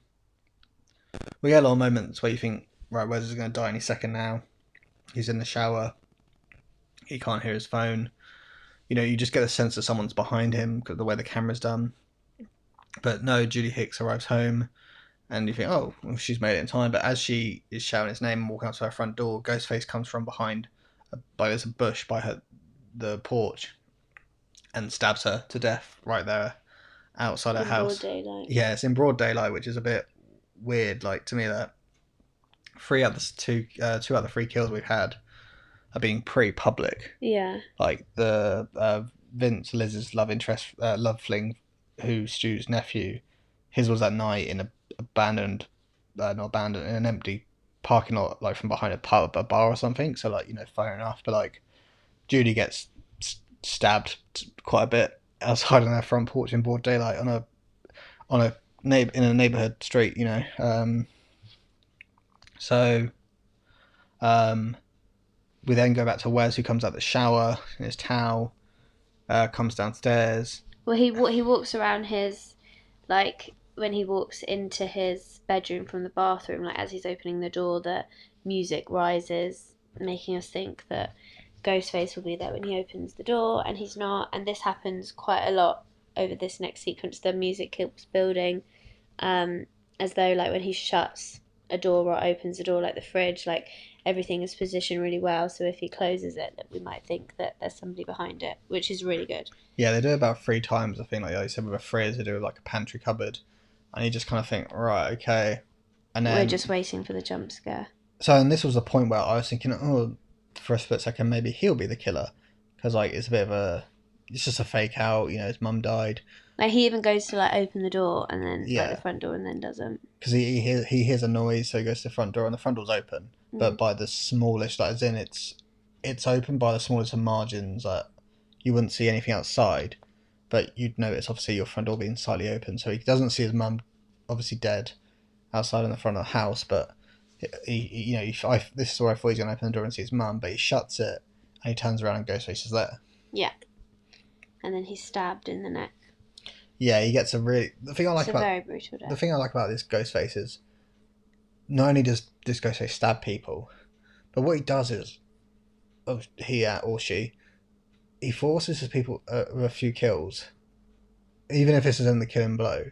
moments where you think, right, Wes is going to die any second now. He's in the shower. He can't hear his phone. You just get a sense that someone's behind him because of the way the camera's done. But no, Judy Hicks arrives home, and you think, oh, well, she's made it in time. But as she is shouting his name and walking up to her front door, Ghostface comes from behind. There's a bush by the porch, and stabs her to death right there outside her house.
In broad daylight.
Yeah, it's in broad daylight, which is a bit weird. Like, to me, that two out of the 3 kills we've had are being pretty public.
Yeah.
Like the Vince, Liz's love interest, love fling, who's Stu's nephew. His was at night in in an empty parking lot, like from behind a bar or something. So fair enough. But like, Judy gets stabbed quite a bit outside on her front porch in broad daylight in a neighborhood street. We then go back to Wes, who comes out the shower in his towel, comes downstairs.
Well, he walks around his, like, when he walks into his bedroom from the bathroom, like, as he's opening the door, the music rises, making us think that Ghostface will be there when he opens the door, and he's not. And this happens quite a lot over this next sequence. The music keeps building, as though, like, when he shuts a door or opens a door, like the fridge, like, everything is positioned really well, so if he closes it, we might think that there's somebody behind it, which is really good.
Yeah, they do it about 3 times, I think. Like you said, with a fridge, they do like a pantry cupboard, and you just kind of think, right, okay. And then
we're just waiting for the jump scare.
So, and this was the point where I was thinking, oh, for a split second, maybe he'll be the killer, because like it's just a fake out. His mum died.
Like, he even goes to like open the door, and then like the front door, and then doesn't.
Because he hears a noise, so he goes to the front door, and the front door's open. But by the smallest, like, as in it's open by the smallest of margins, like, you wouldn't see anything outside, but you'd notice obviously your front door being slightly open. So he doesn't see his mum obviously dead outside in the front of the house, but this is where I thought he's going to open the door and see his mum, but he shuts it and he turns around and Ghostface is there.
Yeah, and then he's stabbed in the neck.
Yeah, he gets very brutal death. The thing I like about this Ghostface is, not only does this Ghostface stab people, but what he does is, he forces his people with a few kills, even if this isn't the killing blow.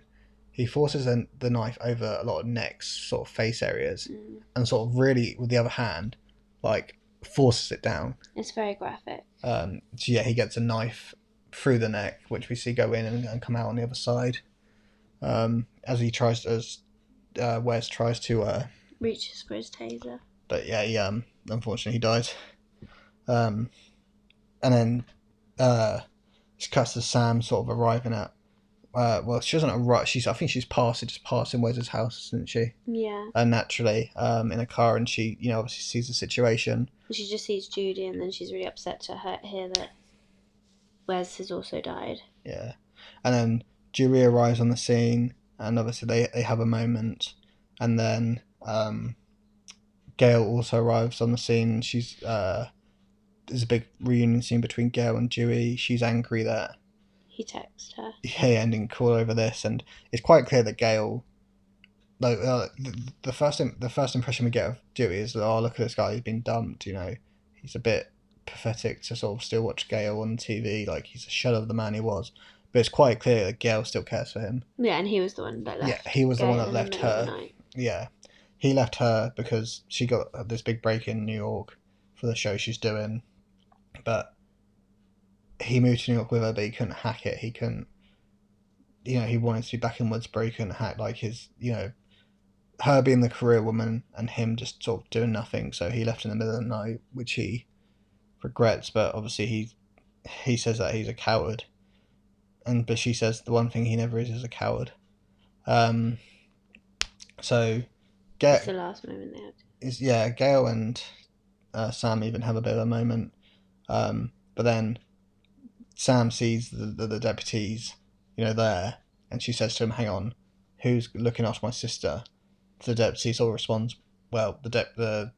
He forces the knife over a lot of necks, sort of face areas, and sort of really, with the other hand, like, forces it down.
It's very graphic.
So yeah, he gets a knife through the neck, which we see go in and come out on the other side. As Wes tries to
reaches for his taser.
But yeah, he unfortunately he dies. And then she cuts to Sam sort of arriving at well, she doesn't arrive. I think she's passing Wes's house, isn't she?
Yeah.
Naturally, in a car, and she obviously sees the situation.
She just sees Judy, and then she's really upset to hear that Wes has also died.
Yeah, and then Judy arrives on the scene, and obviously they have a moment, and then Gail also arrives on the scene. She's there's a big reunion scene between Gail and Dewey. She's angry that
he texted her.
he ending cool over this, and it's quite clear that Gail, like the first impression we get of Dewey is that, oh, look at this guy, he's been dumped. You know, he's a bit pathetic to sort of still watch Gail on TV, like he's a shell of the man he was. But it's quite clear that Gail still cares for him.
Yeah, and he was the one that left.
Yeah, he was the
Gail
one that
in
left
the middle of the
her.
night.
Yeah, he left her because she got this big break in New York for the show she's doing, but he moved to New York with her, but he couldn't hack it. He couldn't, you know, he wanted to be back in Woodsboro. He couldn't hack, like, his, you know, her being the career woman and him just sort of doing nothing. So he left in the middle of the night, which he regrets, but obviously he says that he's a coward, but she says the one thing he never is a coward. So
It's the last moment they had.
Gail and Sam even have a bit of a moment, but then Sam sees the deputies, you know, there, and she says to him, "Hang on, who's looking after my sister?" The deputy sort of responds, "Well, the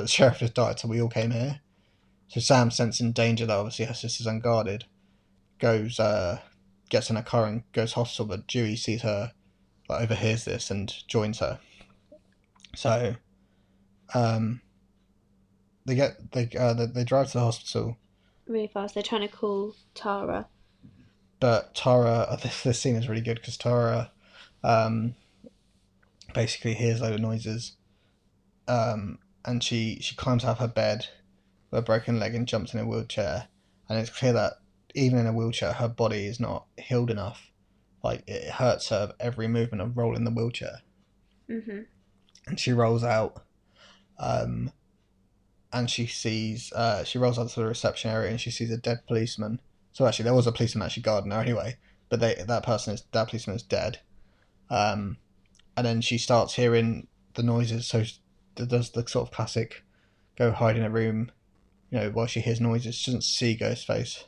sheriff just died, so we all came here." So Sam, sensing danger that obviously her sister's unguarded, goes gets in a car and goes hospital. But Dewey sees her, like, overhears this and joins her. So, they drive to the hospital
really fast. They're trying to call Tara,
but Tara, this scene is really good because Tara, basically hears a load of noises, and she climbs out of her bed with a broken leg and jumps in a wheelchair, and it's clear that even in a wheelchair her body is not healed enough, like it hurts her every movement of rolling the wheelchair. And she rolls out, and she rolls out to the reception area and she sees a dead policeman. So actually there was a policeman actually guarding her anyway, but that policeman is dead. And then she starts hearing the noises, so does the sort of classic go hide in a room, you know, while she hears noises. She doesn't see Ghostface,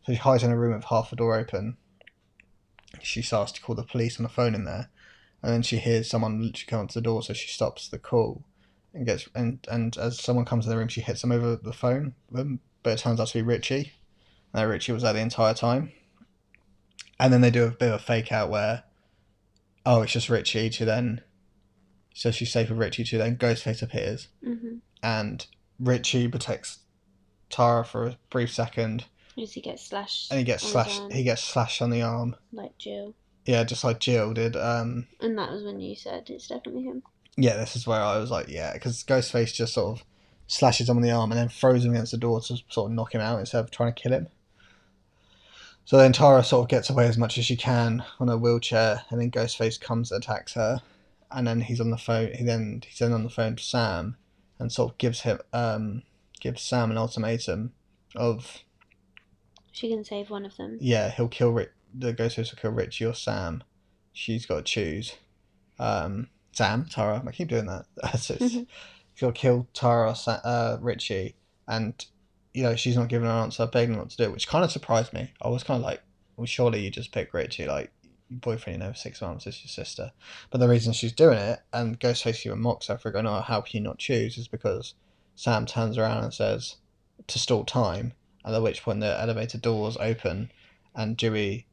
so she hides in a room with half the door open. She starts to call the police on the phone in there, and then she hears someone literally come up to the door, so she stops the call and gets and as someone comes in the room, she hits them over the phone, but it turns out to be Richie. And Richie was there the entire time. And then they do a bit of a fake out where, oh, it's just Richie, to then, so she's safe with Richie, to then Ghostface appears. And Richie protects Tara for a brief second.
As he gets slashed.
And he gets slashed on the arm.
Like Jill.
Yeah, just like Jill did.
And that was when you said it's definitely him.
Yeah, this is where I was like, yeah, because Ghostface just sort of slashes him on the arm and then throws him against the door to sort of knock him out instead of trying to kill him. So then Tara sort of gets away as much as she can on her wheelchair, and then Ghostface comes and attacks her, and then he's on the phone. He's then on the phone to Sam, and sort of gives Sam an ultimatum of,
she can save one of them.
Yeah, he'll kill the Ghostface will kill Richie or Sam. She's got to choose. Tara. I keep doing that. So he'll kill Tara or Richie, and you know, she's not giving an answer, begging her not to do it, which kind of surprised me. I was kind of like, well, surely you just pick Richie, like, your boyfriend, you know, 6 months is your sister. But the reason she's doing it, and Ghostface even mocks her for going, oh, how can you not choose, is because Sam turns around and says, to stall time, at which point the elevator doors open, and Dewey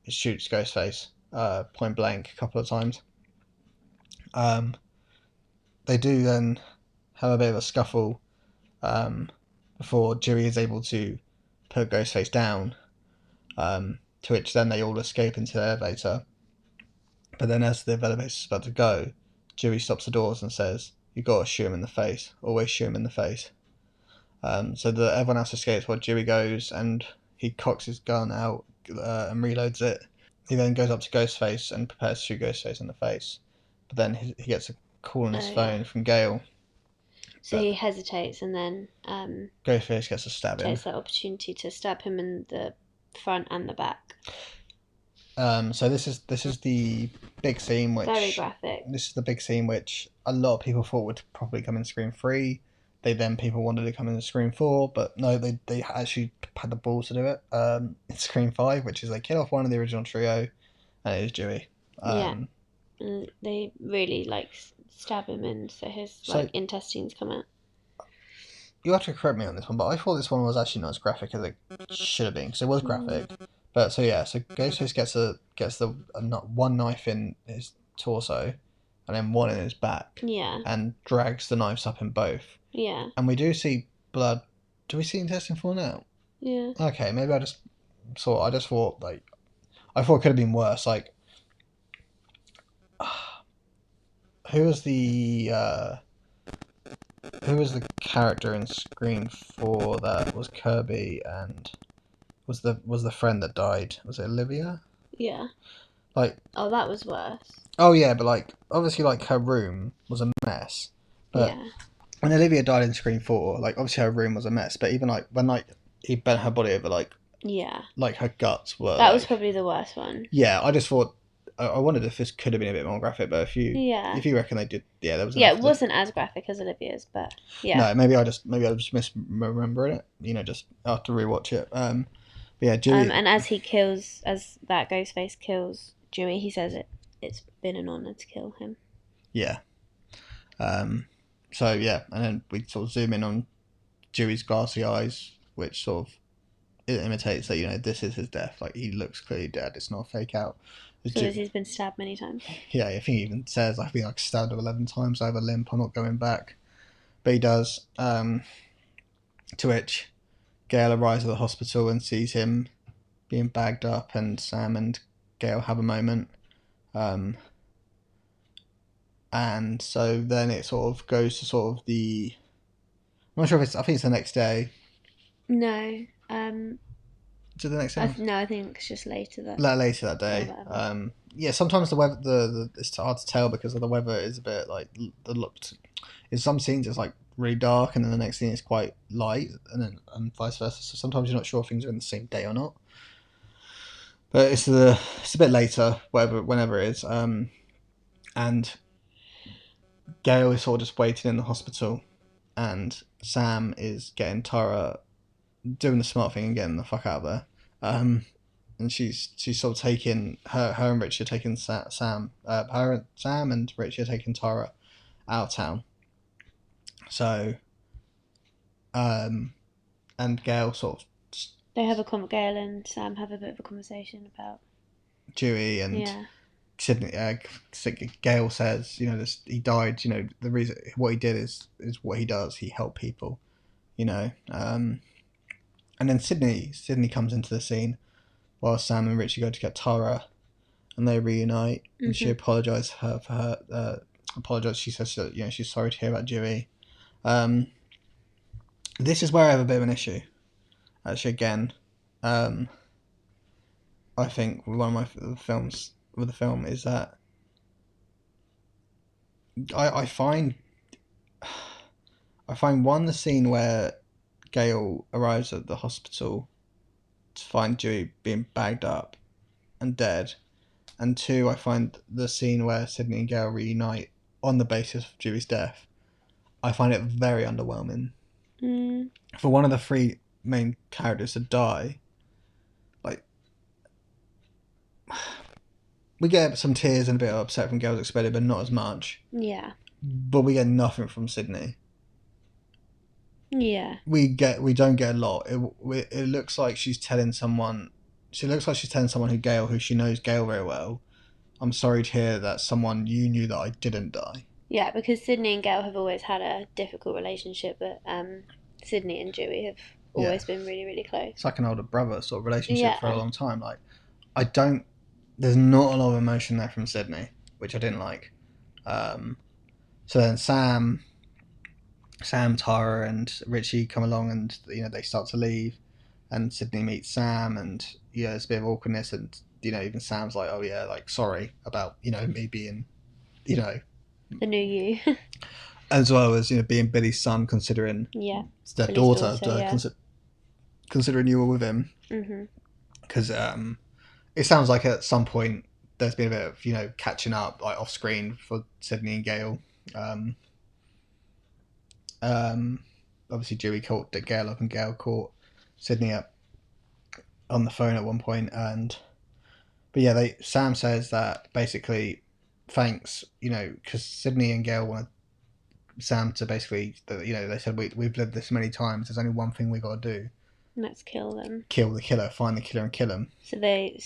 shoots Ghostface point blank a couple of times. They do then have a bit of a scuffle, before Dewey is able to put Ghostface down, to which then they all escape into the elevator. But then as the elevator is about to go, Dewey stops the doors and says, you got to shoot him in the face. Always shoot him in the face. So that everyone else escapes while Dewey goes, and he cocks his gun out and reloads it. He then goes up to Ghostface and prepares to shoot Ghostface in the face. But then he gets a call on his phone from Gail.
So he hesitates, and then
Ghostface gets to stab him.
Takes that opportunity to stab him in the front and the back.
So this is the big scene, which
very graphic.
This is the big scene which a lot of people thought would probably come in Scream 3. People wanted to come in Scream 4, but no, they actually had the balls to do it. In Scream 5, which is they kill off one of the original trio, and it is Dewey.
And they really stab him in, so his intestines come out.
you have to correct me on this one, but I thought this one was actually not as graphic as it should have been, because it was graphic. But so Ghostface gets one knife in his torso, and then one in his back.
Yeah.
And drags the knives up in both.
Yeah.
And we do see blood. Do we see intestine falling out?
Yeah.
Okay, maybe I just thought I thought it could have been worse. Like, who was the character in Scream 4 that was Kirby and was the friend that died? Was it Olivia?
Yeah.
Like,
oh, that was worse.
Oh yeah, but like obviously like her room was a mess. But
yeah.
when Olivia died in Scream 4, like obviously her room was a mess. But even like when like he bent her body over, like her guts were.
That was probably the worst one.
Yeah, I just thought I wondered if this could have been a bit more graphic, but if you reckon they did, there was.
Yeah, it wasn't as graphic as Olivia's, but yeah.
No, maybe I just misremembering it. Just after rewatch it. But yeah, Judy.
And as that Ghostface kills Dewey, he says it's been an honor to kill him.
Yeah. So yeah, and then we sort of zoom in on Dewey's glassy eyes, which sort of imitates that this is his death. Like he looks clearly dead. It's not a fake out.
Because he's been stabbed many times.
Yeah, I think he even says I've been stabbed 11 times. I have a limp. I'm not going back. But he does. To which Gail arrives at the hospital and sees him being bagged up, and Sam and Gail have a moment. And so then it sort of goes to sort of the. I'm not sure if I think it's the next day.
No.
Is it the next day?
No, I think it's just later
that day. Yeah, sometimes the weather, it's hard to tell because of the weather is a bit like in some scenes it's like really dark, and then the next scene is quite light, and vice versa. So sometimes you're not sure if things are in the same day or not. But it's a bit later, whenever it is. And Gail is sort of just waiting in the hospital, and Sam is getting Tyra, doing the smart thing and getting the fuck out of there. And she's sort of taking her and Richie are taking Sam and Richie are taking Tyra out of town. So, and Gail sort of.
Gail and Sam have a bit of a conversation about
Dewey and Sydney. Gail says, he died. The reason what he did is what he does. He helped people. And then Sydney comes into the scene while Sam and Richie go to get Tara, and they reunite. Mm-hmm. And she apologizes for her. She says that she's sorry to hear about Dewey. This is where I have a bit of an issue. Actually, again, I think one of my films with the film is that I find one, the scene where Gail arrives at the hospital to find Dewey being bagged up and dead, and two, I find the scene where Sydney and Gail reunite on the basis of Dewey's death, I find it very underwhelming. For one of the three main characters to die, like, we get some tears and a bit of upset from Gail's expected, but not as much.
Yeah.
But we get nothing from Sydney.
Yeah.
We don't get a lot. It looks like she's telling someone. She looks like she's telling someone who she knows Gail very well. I'm sorry to hear that someone you knew that I didn't die.
Yeah, because Sydney and Gail have always had a difficult relationship, but Sydney and Dewey have always been really, really close.
It's like an older brother sort of relationship for a long time. Like, there's not a lot of emotion there from Sydney, which I didn't like. So then Sam, Tara, and Richie come along, and they start to leave, and Sydney meets Sam, and there's a bit of awkwardness, and even Sam's like, oh yeah, like sorry about me being,
the new you,
as well as being Billy's son, considering it's their daughter considering you were with him, because it sounds like at some point there's been a bit of catching up like off screen for Sydney and Gail. Obviously Dewey caught Gail up, and Gail caught Sydney up on the phone at one point, but Sam says that basically thanks, because Sydney and Gail want Sam to basically, they said we've lived this many times. There's only one thing we got to do:
Let's kill them.
kill the killer, find the killer, and kill him.
So they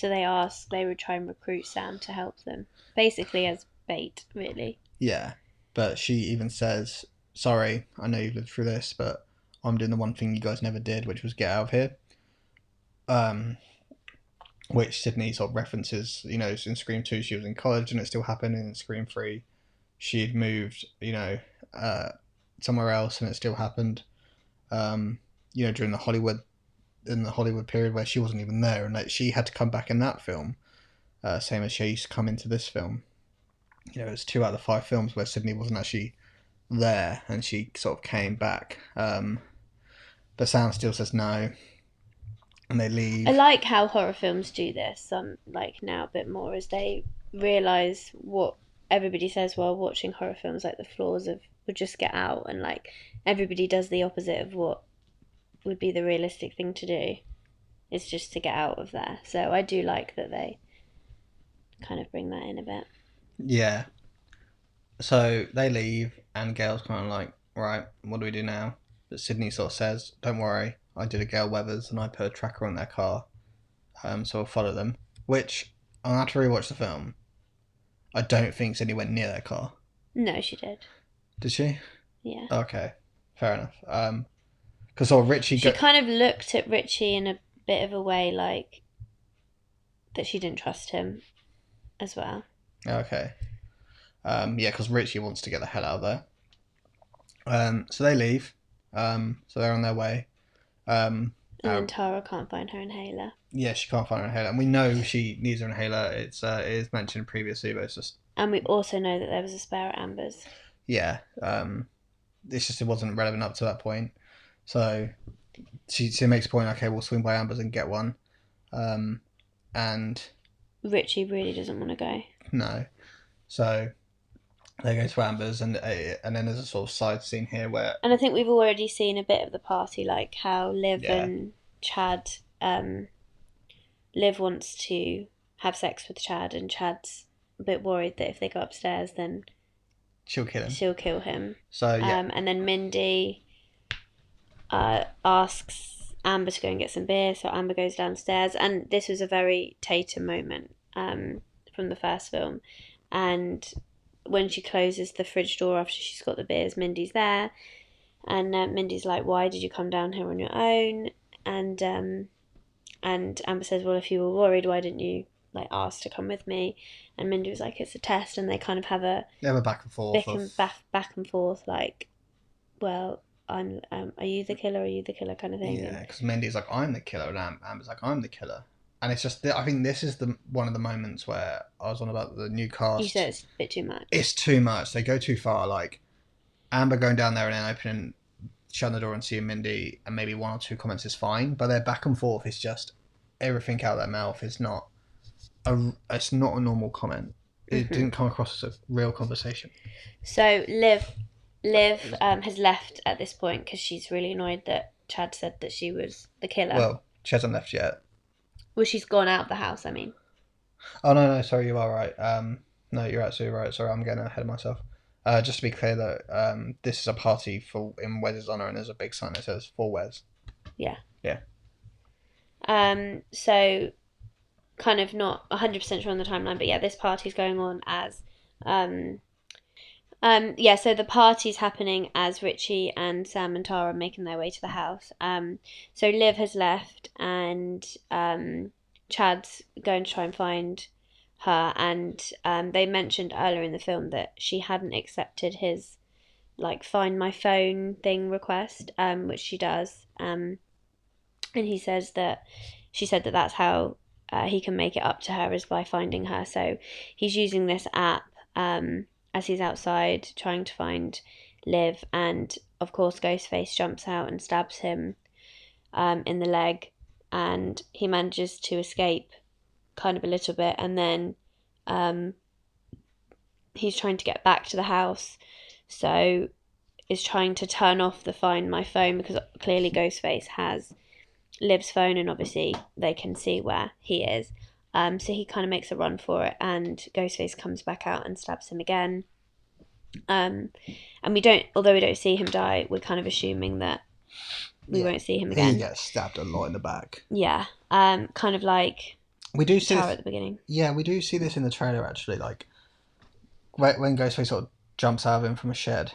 would try and recruit Sam to help them, basically as bait, really.
Yeah, but she even says, "Sorry, I know you've lived through this, but I'm doing the one thing you guys never did, which was get out of here." Which Sydney sort of references. In Scream 2, she was in college and it still happened. And in Scream 3, she'd moved, somewhere else and it still happened. During the Hollywood period where she wasn't even there, and like she had to come back in that film, same as she used to come into this film. It was 2 out of the 5 films where Sydney wasn't actually there, and she sort of came back. But Sam still says no, and they leave.
I like how horror films do this. Like now a bit more as they realise what everybody says while watching horror films, like the flaws of would just get out, and like everybody does the opposite of what would be the realistic thing to do. It's just to get out of there. So I do like that they kind of bring that in a bit.
Yeah. So they leave, and Gail's kind of like, right, what do we do now? But Sydney sort of says, don't worry, I did a Gail Weathers and I put a tracker on their car, so I'll follow them. Which, I'll have to rewatch the film. I don't think Sydney went near their car.
No, she did.
Did she?
Yeah.
Okay, fair enough. Because Richie...
She kind of looked at Richie in a bit of a way like that she didn't trust him as well.
Okay. Yeah, because Richie wants to get the hell out of there. So they leave. So they're on their way.
And then Tara can't find her inhaler.
Yeah, she can't find her inhaler. And we know she needs her inhaler. It is mentioned previously, but it's just...
And we also know that there was a spare at Amber's.
Yeah. It's just it wasn't relevant up to that point. So she makes a point, okay, we'll swing by Amber's and get one. And...
Richie really doesn't want to go.
No. So they go to Amber's, and then there's a sort of side scene here where...
And I think we've already seen a bit of the party, like how Liv and Chad... Liv wants to have sex with Chad, and Chad's a bit worried that if they go upstairs, then...
She'll kill him. So, yeah.
And then Mindy asks Amber to go and get some beer, so Amber goes downstairs, and this was a very Tatum moment from the first film. And when she closes the fridge door after she's got the beers, Mindy's there, and Mindy's like, "Why did you come down here on your own?" And Amber says, "Well, if you were worried, why didn't you like ask to come with me?" And Mindy was like, "It's a test," and they kind of have a
back and forth,
back and forth, like, "Well, I'm are you the killer? Are you the killer?" kind of thing.
Yeah, because Mindy's like, "I'm the killer," and Amber's like, "I'm the killer." And it's just, I think this is one of the moments where I was on about the new cast.
You said it's a bit too much.
It's too much. They go too far. Like, Amber going down there and then shutting the door and seeing Mindy, and maybe 1 or 2 comments is fine, but their back and forth is just, everything out of their mouth is not it's not a normal comment. It didn't come across as a real conversation. So
Liv has left at this point because she's really annoyed that Chad said that she was the killer. Well, she hasn't left yet. Well, she's gone out of the house, I mean. Oh, no, sorry, you are right. No, you're absolutely right. Sorry, I'm getting ahead of myself. Just to be clear, though, this is a party in Wes's honour, and there's a big sign that says, for Wes. Yeah. Yeah. So, kind of not 100% sure on the timeline, but yeah, this party's going on as... so the party's happening as Richie and Sam and Tara are making their way to the house. So Liv has left, and Chad's going to try and find her, and they mentioned earlier in the film that she hadn't accepted his like find my phone thing request, which she does, and he says that she said that that's how he can make it up to her, is by finding her. So he's using this app as he's outside trying to find Liv, and of course Ghostface jumps out and stabs him in the leg, and he manages to escape kind of a little bit, and then he's trying to get back to the house, so is trying to turn off the find my phone, because clearly Ghostface has Liv's phone, and obviously they can see where he is. So he kind of makes a run for it, and Ghostface comes back out and stabs him again. And we don't, although we don't see him die, we're kind of assuming that we won't see him again.
He gets stabbed a lot in the back.
Yeah. Kind of like
we do see
Tara
this,
at the beginning.
Yeah, we do see this in the trailer actually. Like when Ghostface sort of jumps out of him from a shed,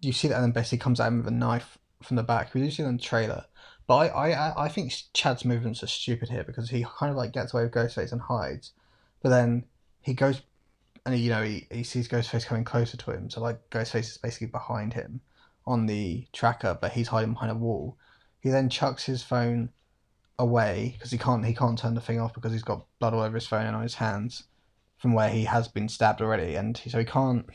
you see that, and then basically comes at him with a knife from the back. We do see that in the trailer, but I think Chad's movements are stupid here because he kind of like gets away with Ghostface and hides, but then he goes and he sees Ghostface coming closer to him. So like Ghostface is basically behind him on the tracker, but he's hiding behind a wall. He then chucks his phone away because he can't turn the thing off because he's got blood all over his phone and on his hands from where he has been stabbed already, and so he can't.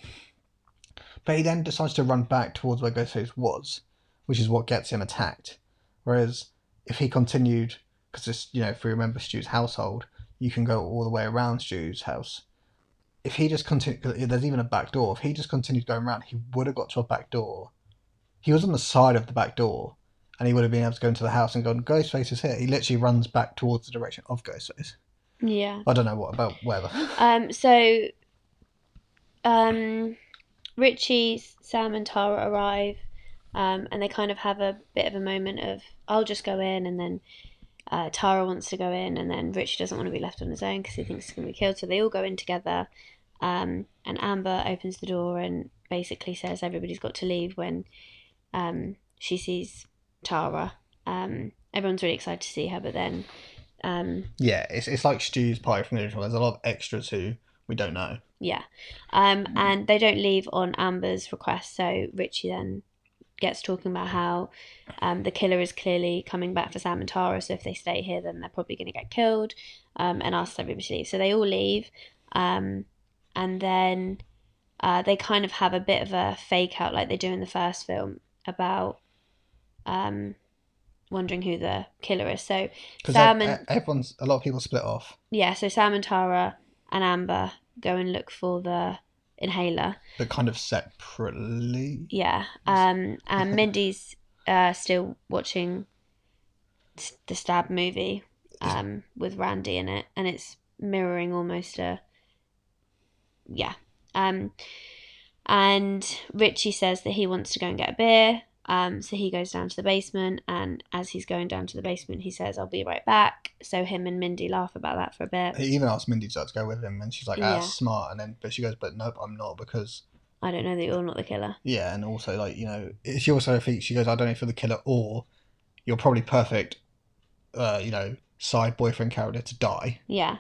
But he then decides to run back towards where Ghostface was, which is what gets him attacked. Whereas if he continued, because this, if we remember Stu's household, you can go all the way around Stu's house. If he just continued, there's even a back door. If he just continued going around, he would have got to a back door. He was on the side of the back door, and he would have been able to go into the house and go, Ghostface is here. He literally runs back towards the direction of Ghostface.
Yeah.
I don't know what about whether.
Richie, Sam, and Tara arrive, and they kind of have a bit of a moment of, I'll just go in, and then Tara wants to go in, and then Richie doesn't want to be left on his own because he thinks he's going to be killed, so they all go in together, and Amber opens the door and basically says everybody's got to leave when she sees Tara. Everyone's really excited to see her, but then...
yeah, it's like Stu's party from the original. There's a lot of extras who we don't know.
Yeah. And they don't leave on Amber's request, so Richie then gets talking about how the killer is clearly coming back for Sam and Tara, so if they stay here then they're probably going to get killed, and asks everybody to leave. So they all leave, and then they kind of have a bit of a fake out like they do in the first film about wondering who the killer is. So Sam and
a lot of people split off.
Yeah, so Sam and Tara and Amber go and look for the inhaler,
but kind of separately.
Yeah, and Mindy's still watching the Stab movie with Randy in it, and it's mirroring almost a and Richie says that he wants to go and get a beer. So he goes down to the basement, and as he's going down to the basement, he says, I'll be right back. So him and Mindy laugh about that for a bit.
He even asks Mindy to go with him, and she's like, that's smart. But she goes, but nope, I'm not, because
I don't know that you're not the killer.
Yeah, and also, like, she also thinks, she goes, I don't know if you're the killer, or you're probably perfect, side boyfriend character to die.
Yeah.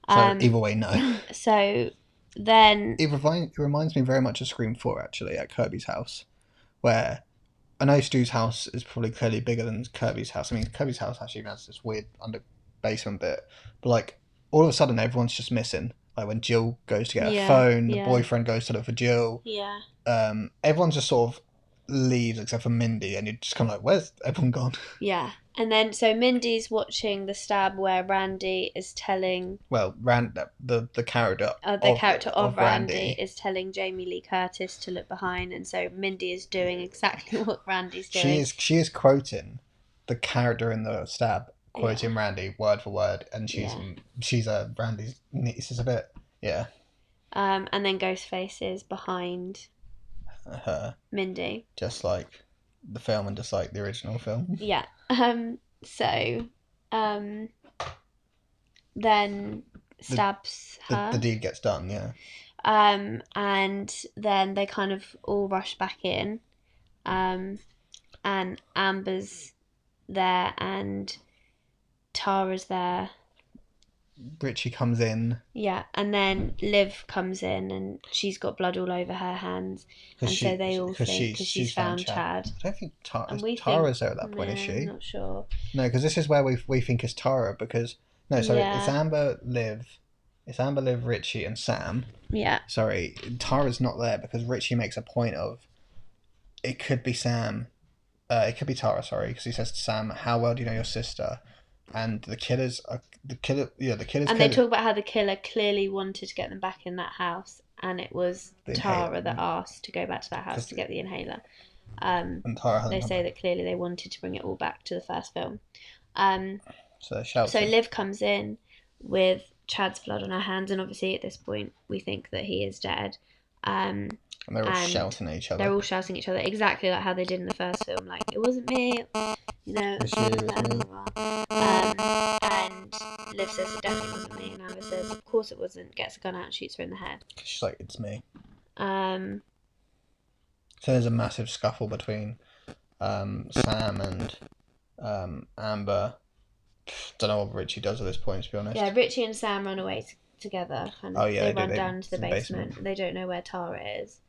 So either way, no.
So then...
It reminds me very much of Scream 4, actually, at Kirby's house, where... I know Stu's house is probably clearly bigger than Kirby's house. I mean, Kirby's house actually has this weird under basement bit. But, like, all of a sudden, everyone's just missing. Like, when Jill goes to get her phone, the boyfriend goes to look for Jill.
Yeah.
Everyone just sort of leaves except for Mindy. And you're just kind of like, where's everyone gone?
Yeah. And then, so Mindy's watching the Stab where Randy is telling...
Well, the character
of Randy is telling Jamie Lee Curtis to look behind, and so Mindy is doing exactly what Randy's doing.
She is quoting the character in the Stab, quoting Randy word for word, and she's Randy's niece. Is a bit, yeah.
And then Ghostface is behind
her,
Mindy,
just like the film and just like the original film.
Yeah. Then stabs her.
The deed gets done, yeah.
And then they kind of all rush back in. And Amber's there and Tara's there.
Richie comes in.
Yeah, and then Liv comes in and she's got blood all over her hands. And so they all think, because she's found Chad.
I don't think Tara's there at that point, is she?
I'm not sure.
No, because this is where we think it's Tara, because... No, sorry, it's Amber, Liv, Richie, and Sam.
Yeah.
Sorry, Tara's not there because Richie makes a point of... It could be Sam. It could be Tara, sorry, because he says to Sam, how well do you know your sister? And the killers... And
they talk about how the killer clearly wanted to get them back in that house, and it was Tara that asked to go back to that house to get the inhaler. And Tara they say that clearly they wanted to bring it all back to the first film. So Liv comes in with Chad's blood on her hands, and obviously at this point we think that he is dead.
And they're all shouting at each other.
They're all shouting at each other, exactly like how they did in the first film. Like, it wasn't me, you know.
It was me.
And Liv says it definitely wasn't me, and Amber says, of course it wasn't. Gets a gun out and shoots her in the head.
She's like, it's me.
So
there's a massive scuffle between Sam and Amber. Don't know what Richie does at this point, to be honest.
Yeah, Richie and Sam run away together. They run down to the basement. They don't know where Tara is.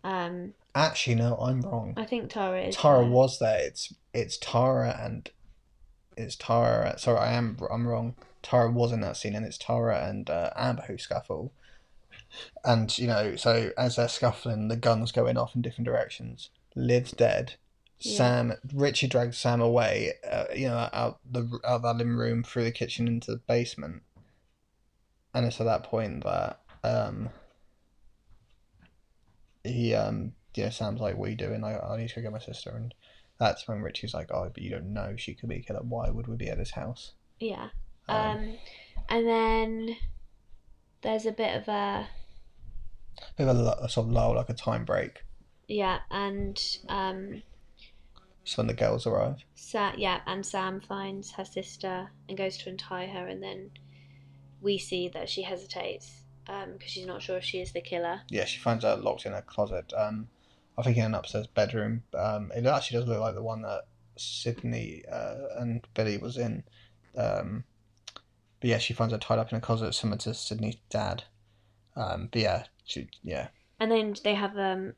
Actually, no, I'm wrong.
I think Tara is.
Tara was there. It's Tara and it's Tara. Sorry, I'm wrong. Tara was in that scene, and it's Tara and Amber who scuffle. And so as they're scuffling, the guns going off in different directions. Liv's dead. Yeah. Richie drags Sam away, out that living room, through the kitchen into the basement, and it's at that point that he Sam's like, "What are you doing? I need to go get my sister," and that's when Richie's like, "Oh, but you don't know she could be a killer. Why would we be at his house?"
Yeah, and then there's a bit of a
sort of lull, like a time break.
Yeah, and
just when the girls arrive.
And Sam finds her sister and goes to untie her, and then we see that she hesitates because she's not sure if she is the killer.
Yeah, she finds her locked in a closet. I think in an upstairs bedroom. It actually does look like the one that Sydney and Billy was in. But yeah, she finds her tied up in a closet similar to Sydney's dad. But yeah,
And then they have a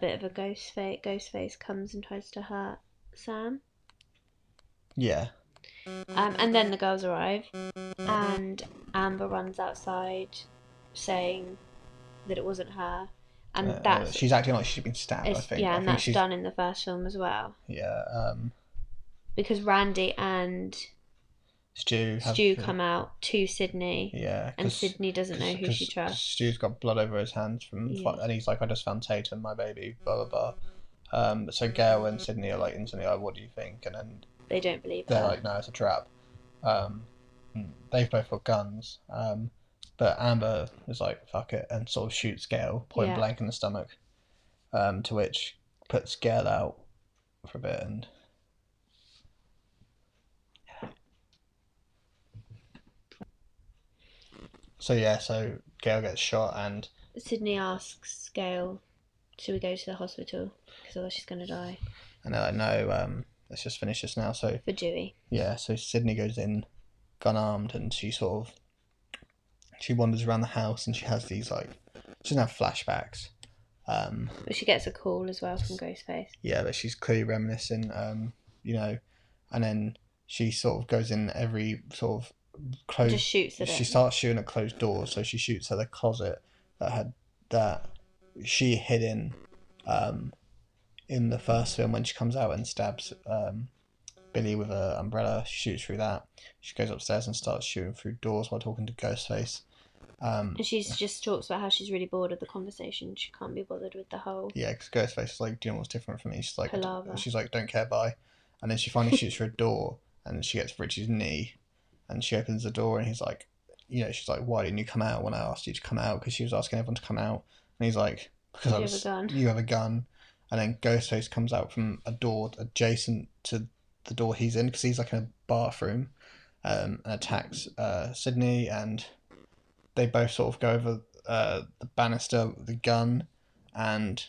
bit of a ghost face. Ghostface comes and tries to hurt Sam.
Yeah.
And then the girls arrive, and Amber runs outside, saying that it wasn't her, and
she's acting like she's been stabbed. I think.
Yeah, and that's done in the first film as well.
Yeah.
Because Randy and Stu come out to Sydney.
Yeah.
And Sydney doesn't know who she trusts.
Stu's got blood over his hands and he's like, "I just found Tatum, my baby." Blah blah blah. So Gail and Sydney are like instantly like, "What do you think?" And then
they don't believe
they're
her.
like, "No, it's a trap." They've both got guns. But Amber is like, "Fuck it," and sort of shoots Gail point blank in the stomach. To which puts Gail out for a bit and. So Gail gets shot and
Sydney asks Gail, "Should we go to the hospital? Because otherwise she's going to die."
And they're like, "No, let's just finish this now." So
for Dewey.
Yeah, so Sydney goes in, gun armed, and she wanders around the house and she has these she doesn't have flashbacks.
But she gets a call as well from Ghostface.
Yeah, but she's clearly reminiscing, and then she sort of goes in every sort of closed.
Just shoots at it.
She starts shooting at closed doors, so she shoots at the closet that she hid in the first film when she comes out and stabs Billy with an umbrella. She shoots through that. She goes upstairs and starts shooting through doors while talking to Ghostface.
And she just talks about how she's really bored of the conversation. She can't be bothered with the whole.
Yeah, because Ghostface is like, "Do you know what's different from me?" She's like,
palaver.
She's like, "Don't care, bye." And then she finally shoots through a door, and she gets Richie's knee, and she opens the door, and he's like, she's like, "Why didn't you come out when I asked you to come out?" Because she was asking everyone to come out, and he's like, "Because you have a gun." And then Ghostface comes out from a door adjacent to the door he's in, because he's like in a bathroom, and attacks Sydney, and they both sort of go over the banister with the gun, and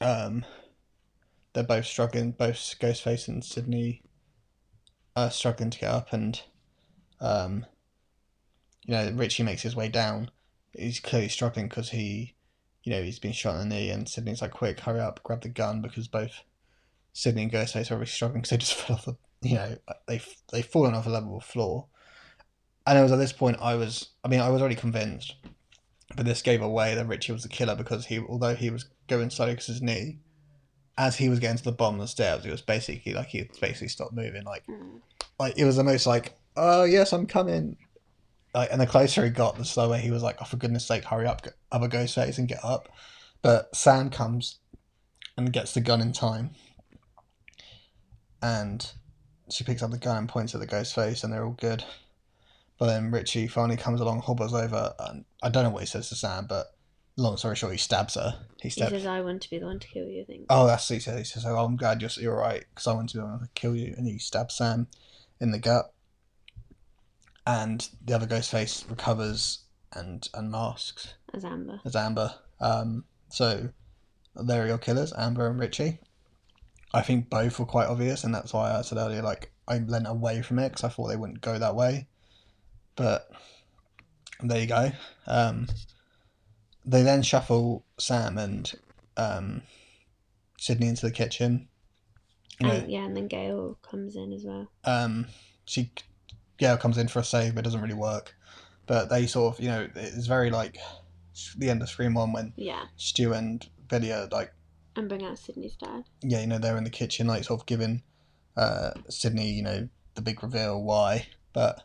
they're both struggling. Both Ghostface and Sydney are struggling to get up, and Richie makes his way down. He's clearly struggling because he's been shot in the knee, and Sydney's like, "Quick, hurry up, grab the gun," because both Sydney and Ghostface are really struggling because they just fell off they've fallen off a level floor. And it was at this point I was already convinced, but this gave away that Richie was the killer, because although he was going slowly because his knee, as he was getting to the bottom of the stairs, it was basically like he had basically stopped moving. Like it was the most like, "Oh yes, I'm coming." And the closer he got, the slower he was like, "Oh, for goodness sake, hurry up, other Ghostface, and get up." But Sam comes and gets the gun in time, and she picks up the gun and points at the Ghostface, and they're all good. But then Richie finally comes along, hobbles over, and I don't know what he says to Sam, but long story short, he stabs her.
He says, "I want to be the one to kill you." I think.
Oh, that's what he says. He says, "Oh, I'm glad you're right, because I want to be the one to kill you." And he stabs Sam in the gut, and the other ghost face recovers and masks
as Amber.
So there are your killers, Amber and Richie. I think both were quite obvious, and that's why I said earlier, like, I leant away from it because I thought they wouldn't go that way. But there you go. They then shuffle Sam and Sydney into the kitchen.
And then Gail comes in as well.
Gail comes in for a save, but it doesn't really work. But they sort of, it's very like the end of Scream 1 when Stu and Billy are like...
And bring out Sydney's dad.
Yeah, they're in the kitchen, like, sort of giving Sydney, the big reveal why. But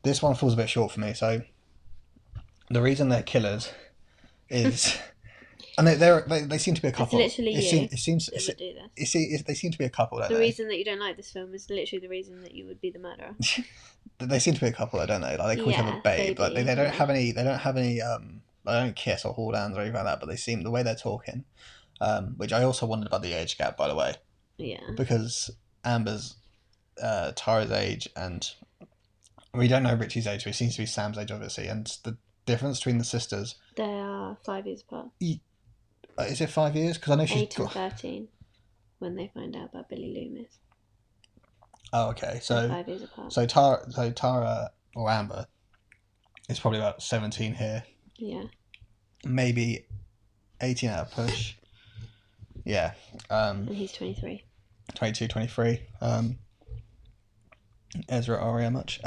this one falls a bit short for me, so the reason they're killers is... And they seem to be a couple.
It's literally
it seems
that would do this.
They seem to be a couple, don't
they?
The
reason that you don't like this film is literally the reason that you would be the murderer.
They seem to be a couple, don't they? Like, they call each other babe. Like, they don't have any. They don't have any. They don't kiss or hold hands or anything like that. But they seem, the way they're talking, which I also wondered about the age gap, by the way.
Yeah.
Because Amber's Tyra's age, and we don't know Richie's age, but it seems to be Sam's age, obviously. And the difference between the sisters,
they are 5 years apart.
Is it 5 years? Because I know she's
8 and 13 when they find out about Billy Loomis.
Oh, okay. So
5 years apart.
So Tara or Amber is probably about 17 here.
Yeah.
Maybe 18 at a push. Yeah.
And he's 23.
22, 23. Ezra Aria much.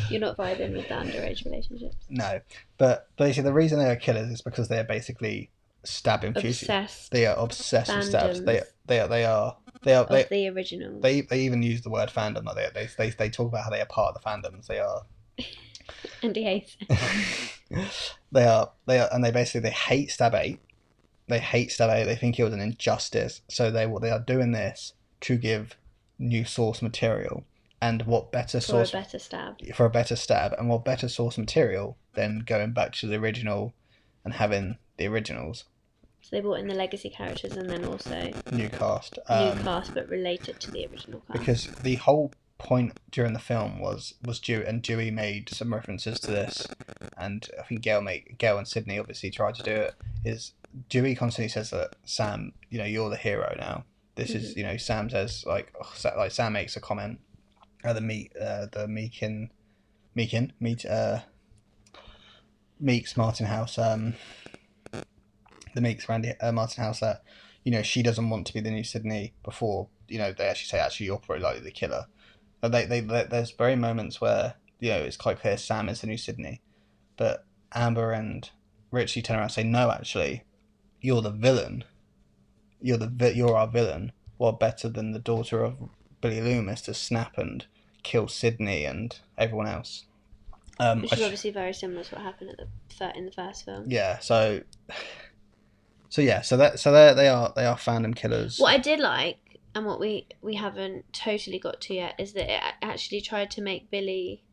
You're not vibing with the underage relationships.
No, but basically the reason they are killers is because they are basically stab enthusiasts. They are obsessed with stabs. They are the
originals.
They even use the word fandom. Like they talk about how they are part of the fandoms. They are.
And he hates it.
They are, and they hate Stab 8. They hate Stab 8. They think it was an injustice. So they are doing this to give new source material. And what better source...
For a better stab.
For a better stab. And what better source material than going back to the original and having the originals.
So they brought in the legacy characters and then also...
New cast.
But related to the original cast.
Because the whole point during the film was Dewey made some references to this. And I think Gail and Sydney obviously tried to do it. Is Dewey constantly says that, Sam, you're the hero now. This is, Sam says, Sam makes a comment. Meeks Martin House, the Meeks Randy Martin House, that she doesn't want to be the new Sydney before they actually say you're probably likely the killer. But there's very moments where it's quite clear Sam is the new Sydney, but Amber and Richie turn around and say no, actually you're the villain. You're our villain. What better than the daughter of Billy Loomis to snap and kill Sydney and everyone else?
Which is obviously very similar to what happened in the first film.
Yeah. So they are fandom killers.
What I did like, and what we haven't totally got to yet, is that it actually tried to make Billy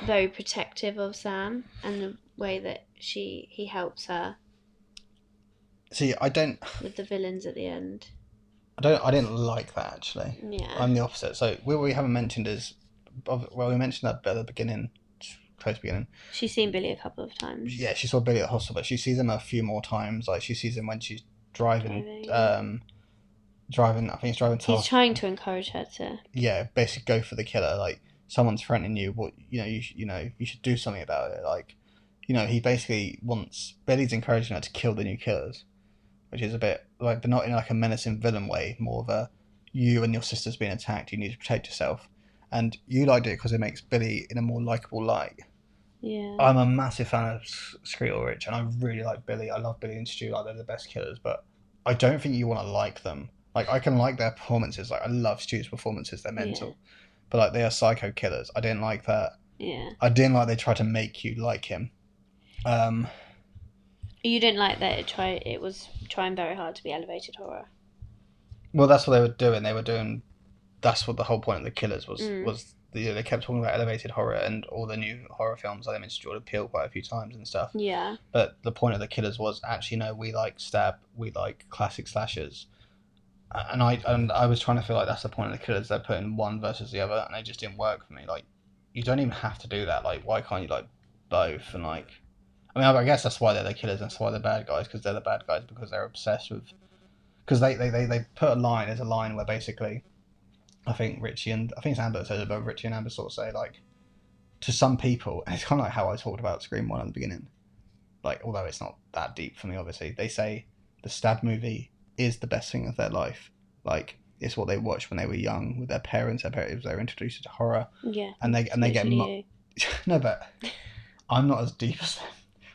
very protective of Sam and the way that he helps her.
See, I don't...
With the villains at the end.
I didn't like that, actually.
Yeah.
I'm the opposite. So what we haven't mentioned is... Well, we mentioned that at the beginning. Close beginning.
She's seen Billy a couple of times.
Yeah, she saw Billy at the hospital, but she sees him a few more times. Like, she sees him when she's driving. I think he's driving to...
He's trying to encourage her to...
Yeah, basically go for the killer. Like, someone's threatening you, but, you should do something about it. Like, he basically wants... Billy's encouraging her to kill the new killers. Which is a bit like, but not in like a menacing villain way, more of a, you and your sister's being attacked, you need to protect yourself. And you liked it because it makes Billy in a more likeable light.
Yeah.
I'm a massive fan of Screet Ulrich, and I really like Billy. I love Billy and Stu, like they're the best killers, but I don't think you want to like them. Like, I can like their performances, like I love Stu's performances, they're mental. Yeah. But like, they are psycho killers. I didn't like that.
Yeah.
I didn't like they tried to make you like him.
You didn't like that it was trying very hard to be elevated horror.
Well, that's what they were doing. That's what the whole point of the killers was they kept talking about elevated horror and all the new horror films. Like they mentioned Jordan Peele quite a few times and stuff.
Yeah.
But the point of the Killers was actually no, we like stab, we like classic slashers. And I was trying to feel like that's the point of the Killers. They're putting one versus the other, and it just didn't work for me. Like, you don't even have to do that. Like, why can't you like both? And like, I mean, I guess that's why they're the Killers. And that's why they're bad guys, because they're the bad guys because they're obsessed with. Because they put a line. There's a line where basically, I think Richie and I think it's Amber says it, but Richie and Amber sort of say like, to some people, and it's kind of like how I talked about Scream One at the beginning. Like, although it's not that deep for me, obviously, they say the stab movie is the best thing of their life. Like, it's what they watched when they were young with their parents. They were introduced to horror.
Yeah.
And they get no, but I'm not as deep as them.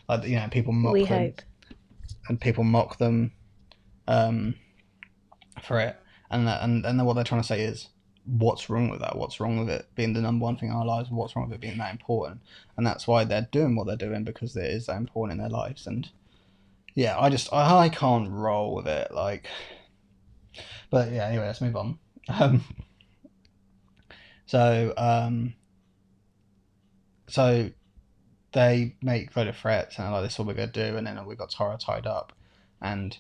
Like, you know, people mock
we
them.
hope.
And people mock them for it. And then what they're trying to say is, what's wrong with that? What's wrong with it being the number one thing in our lives? What's wrong with it being that important? And that's why they're doing what they're doing, because it is that important in their lives. And yeah, I can't roll with it. Like, but yeah, anyway, let's move on. So they make a load of threats and like, this is what we're gonna do, and then we got Tara tied up, and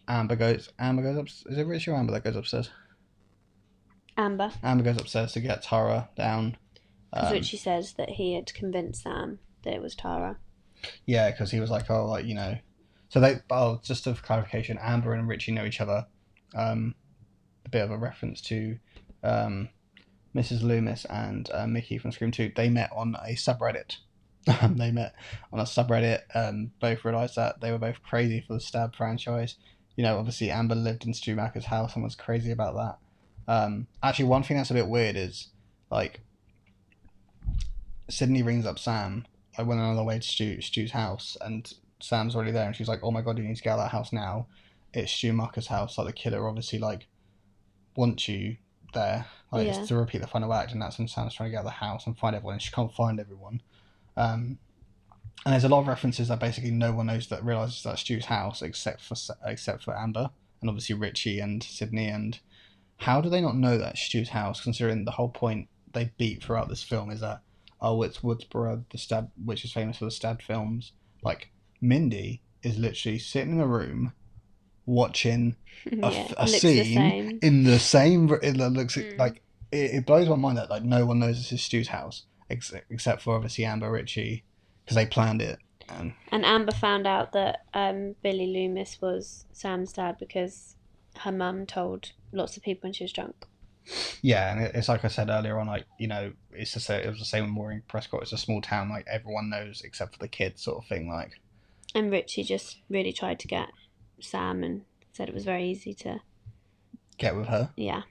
Amber goes up. Is it Richie or Amber that goes upstairs?
Amber
goes upstairs to get Tara down.
Because Richie says that he had convinced Sam that it was Tara.
Yeah, because he was like, oh, like, you know. So just for clarification, Amber and Richie know each other. A bit of a reference to Mrs. Loomis and Mickey from Scream 2. They met on a subreddit. Both realised that they were both crazy for the Stab franchise. You know, obviously Amber lived in Stu Macher's house and was crazy about that. Actually, one thing that's a bit weird is, like, Sydney rings up Sam like when they're on their way to Stu's house, and Sam's already there, and she's like, "Oh my god, you need to get out of that house now." It's Stu Macher's house. Like, the killer obviously like wants you there. Like, it's to repeat the final act, and that's when Sam's trying to get out of the house and find everyone, and she can't find everyone. And there's a lot of references that basically no one realizes that's Stu's house except for Amber and obviously Richie and Sydney. And how do they not know that's Stu's house, considering the whole point they beat throughout this film is that, oh, it's Woodsboro, the Stab, which is famous for the Stab films. Like, Mindy is literally sitting in a room watching a scene in the same. It looks like it blows my mind that like no one knows this is Stu's house except for obviously Amber, Richie, because they planned it.
And Amber found out that Billy Loomis was Sam's dad because her mum told lots of people when she was drunk.
Yeah, and it's like I said earlier on, like, you know, it was the same with Maureen Prescott. It's a small town, like everyone knows except for the kids, sort of thing. Like,
and Richie just really tried to get Sam and said it was very easy to
get with her.
Yeah.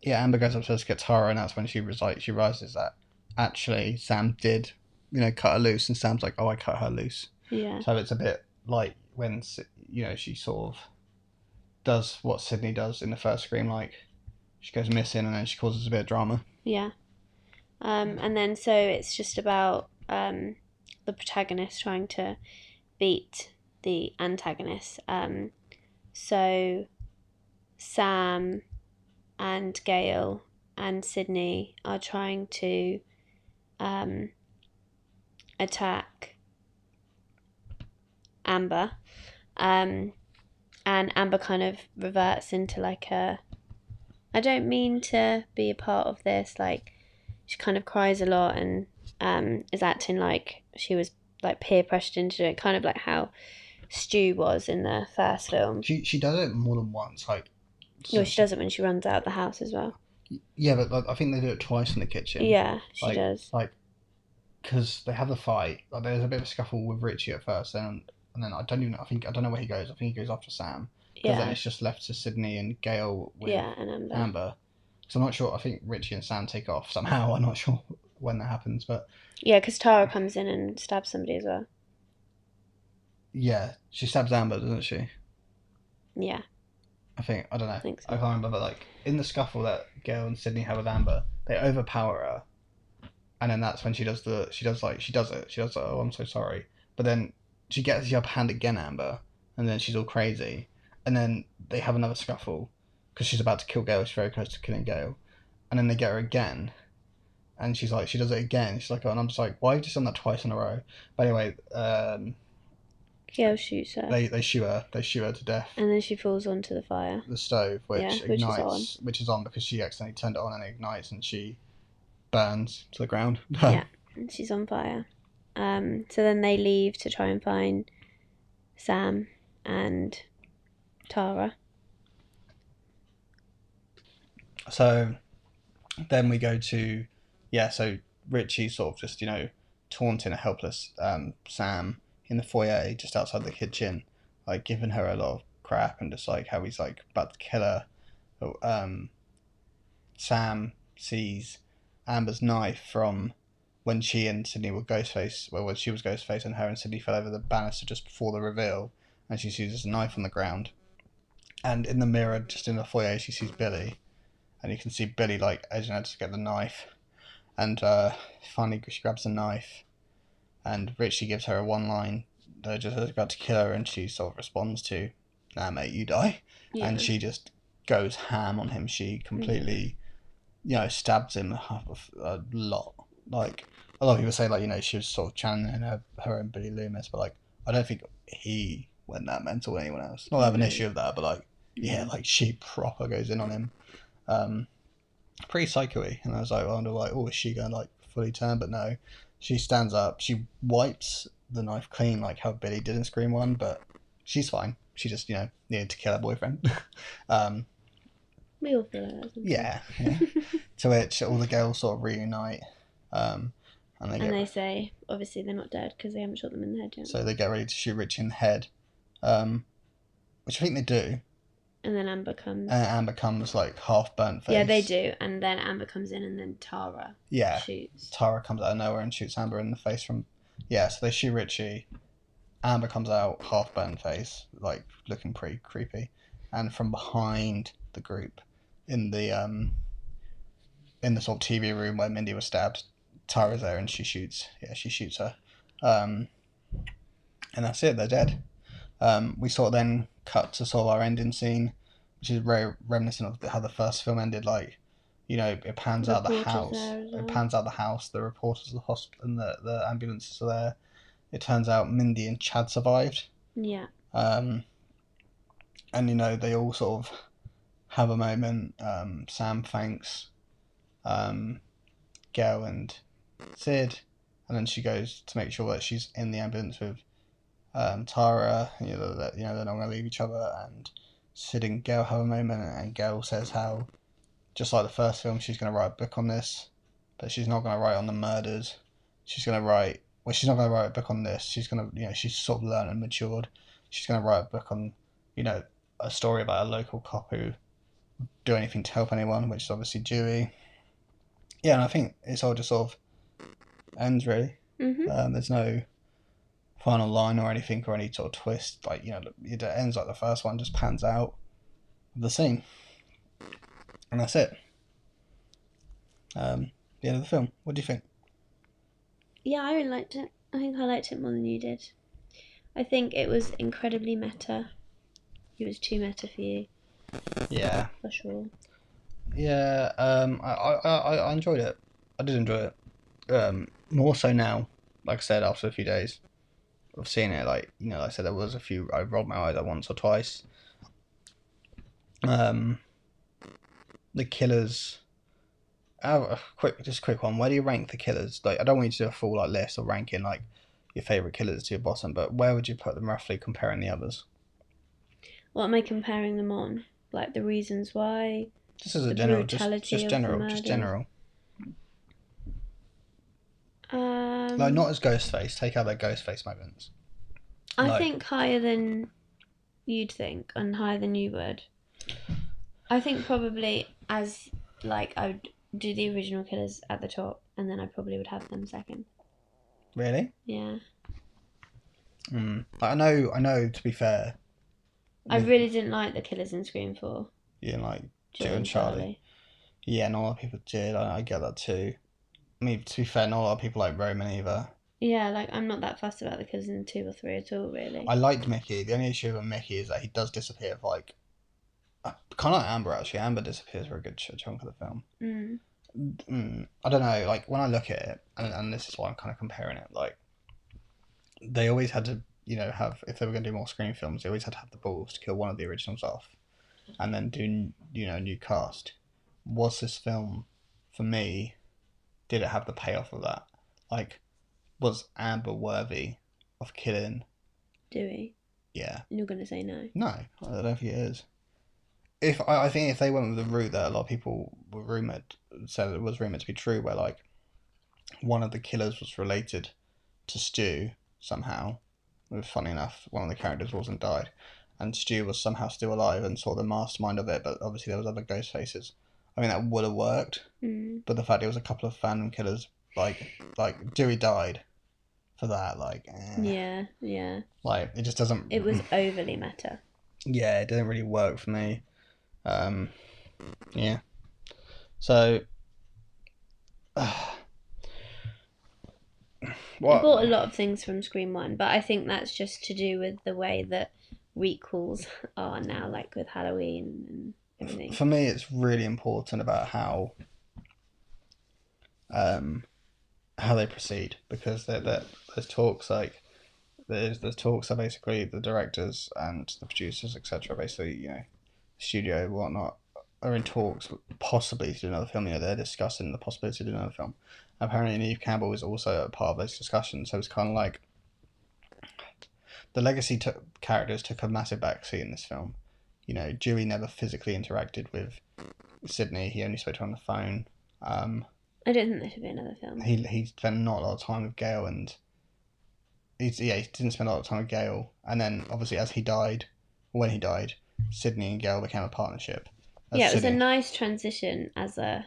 Amber goes upstairs to get Tara, and that's when she realizes that actually Sam did, you know, cut her loose, and Sam's like, "Oh, I cut her loose."
Yeah.
So it's a bit like when, you know, she sort of does what Sydney does in the first Scream, like she goes missing and then she causes a bit of drama.
Yeah. And then so it's just about the protagonist trying to beat the antagonist. So Sam and Gail and Sydney are trying to attack Amber. And Amber kind of reverts into like I don't mean to be a part of this. Like, she kind of cries a lot and is acting like she was like peer pressured into it, kind of like how Stu was in the first film.
She does it more than once. Like,
no, she does it when she runs out of the house as well.
Yeah, but like, I think they do it twice in the kitchen.
Yeah, she does.
Like, because they have the fight. Like, there's a bit of a scuffle with Richie at first, and then I don't know where he goes. I think he goes after Sam. Because then it's just left to Sydney and Gail with
and
Amber. So I'm not sure. I think Richie and Sam take off somehow. I'm not sure when that happens, but
yeah, because Tara comes in and stabs somebody as well.
Yeah, she stabs Amber, doesn't she?
Yeah.
I don't know.
I think so.
I can't remember, but like in the scuffle that Gail and Sydney have with Amber, they overpower her, and then that's when she does it. Oh, I'm so sorry. But then she gets the upper hand again, Amber, and then she's all crazy, and then they have another scuffle, because she's about to kill Gale. She's very close to killing Gale, and then they get her again, and she's like, she does it again. She's like, oh, and I'm just like, why have you just done that twice in a row? But anyway,
Gale shoots her.
They shoot her. They shoot her to death.
And then she falls onto the fire.
The stove, which ignites,
is
which is on because she accidentally turned it on and it ignites, and she burns to the ground.
Yeah, and she's on fire. So then they leave to try and find Sam and Tara.
So then we go to, so Richie sort of just, taunting a helpless Sam in the foyer just outside the kitchen, like giving her a lot of crap and just like how he's like about to kill her. Sam sees Amber's knife from when she and Sydney were Ghostface, when she was Ghostface and her and Sydney fell over the banister just before the reveal, and she sees a knife on the ground. And in the mirror, just in the foyer, she sees Billy, and you can see Billy like edging her to get the knife, and finally she grabs the knife, and Richie gives her a one line, they're just about to kill her, and she sort of responds to, nah mate, you die. Yeah. And she just goes ham on him. She completely, stabs him a lot. Like, a lot of people say, like, she was sort of channeling her and Billy Loomis, but, like, I don't think he went that mental with anyone else. Not that I have an issue with that, but, like, yeah, like, she proper goes in on him. Pretty psycho-y. And I was like, I wonder, like, is she going to, like, fully turn? But no. She stands up. She wipes the knife clean, like how Billy did in Scream 1, but she's fine. She just, needed to kill her boyfriend.
We all feel like that.
Yeah. To which all the girls sort of reunite. And they
say, obviously, they're not dead because they haven't shot them in the head yet.
So they get ready to shoot Richie in the head, which I think they do.
And then Amber comes.
Amber comes like half burnt face.
Yeah, they do. And then Amber comes in and then Tara shoots.
Tara comes out of nowhere and shoots Amber in the face from... Yeah, so they shoot Richie. Amber comes out half burnt face, like looking pretty creepy. And from behind the group, in the sort of TV room where Mindy was stabbed, Tara's there and she shoots her. And that's it, they're dead. We sort of then cut to sort of our ending scene, which is very reminiscent of how the first film ended. Like, it pans out the house. It pans out the house. The reporters of the hospital and the ambulances are there. It turns out Mindy and Chad survived.
Yeah.
And they all sort of have a moment. Sam thanks Gail and Sid, and then she goes to make sure that she's in the ambulance with Tara. That they're not going to leave each other. And Sid and Gail have a moment, and Gail says how, just like the first film, she's going to write a book on this, but she's not going to write on the murders. She's not going to write a book on this. She's going to, she's sort of learned and matured. She's going to write a book on, a story about a local cop who would do anything to help anyone, which is obviously Judy. Yeah, and I think it's all just sort of ends, really.
Mm-hmm.
There's no final line or anything or any sort of twist. Like, it ends like the first one, just pans out of the scene. And that's it. The end of the film. What do you think?
Yeah, I really liked it. I think I liked it more than you did. I think it was incredibly meta. It was too meta for you.
Yeah.
For sure.
Yeah, I enjoyed it. I did enjoy it. More so now, like I said, after a few days of seeing it, like, like I said, there was a few, I rolled my eyes at once or twice. The killers... quick one. Where do you rank the killers? Like, I don't want you to do a full list or ranking like your favourite killers to your bottom, but where would you put them roughly comparing the others?
What am I comparing them on? Like the reasons why?
Just as a general, just general. Like, not as Ghostface. Take out their Ghostface moments.
I think higher than you'd think, and higher than you would. I think probably as I would do the original killers at the top, and then I probably would have them second.
Really?
Yeah.
I know. To be fair,
I really didn't like the killers in Scream 4.
You didn't like Joe and Charlie. Yeah, not a lot of people did. I get that too. I mean, to be fair, not a lot of people like Roman either.
Yeah, I'm not that fussed about the killers in 2 or 3 at all, really.
I liked Mickey. The only issue with Mickey is that he does disappear for Kind of like Amber, actually. Amber disappears for a good chunk of the film. I don't know, like, when I look at it, and this is why I'm kind of comparing it, like, they always had to, have, if they were going to do more Scream films, they always had to have the balls to kill one of the originals off, and then do, new cast. Was this film, for me, did it have the payoff of that? Like, was Amber worthy of killing?
Dewey?
Yeah.
You're going to say no?
No, I don't think it is. I think if they went with the route that a lot of people said it was rumoured to be true, where, like, one of the killers was related to Stu somehow. Funny enough, one of the characters wasn't died, and Stu was somehow still alive and sort of the mastermind of it. But obviously there was other ghost faces. I mean, that would have worked, but the fact it was a couple of fandom killers, like Dewey died for that, like,
yeah,
like, it just doesn't.
It was overly meta.
Yeah, it didn't really work for me. Yeah. So.
It bought a lot of things from Scream 1, but I think that's just to do with the way that requels are now, like with Halloween and everything.
For me, it's really important about how they proceed, because there's talks, like, there's talks are basically the directors and the producers, etc. Basically, studio and whatnot are in talks possibly to do another film. They're discussing the possibility to do another film. Apparently, Neve Campbell is also a part of those discussions. So it's kind of like the legacy characters took a massive backseat in this film. Dewey never physically interacted with Sydney. He only spoke to her on the phone.
I don't think there should be another film.
He spent not a lot of time with Gail, and he didn't spend a lot of time with Gail. And then obviously when he died, Sydney and Gail became a partnership.
It was a nice transition as a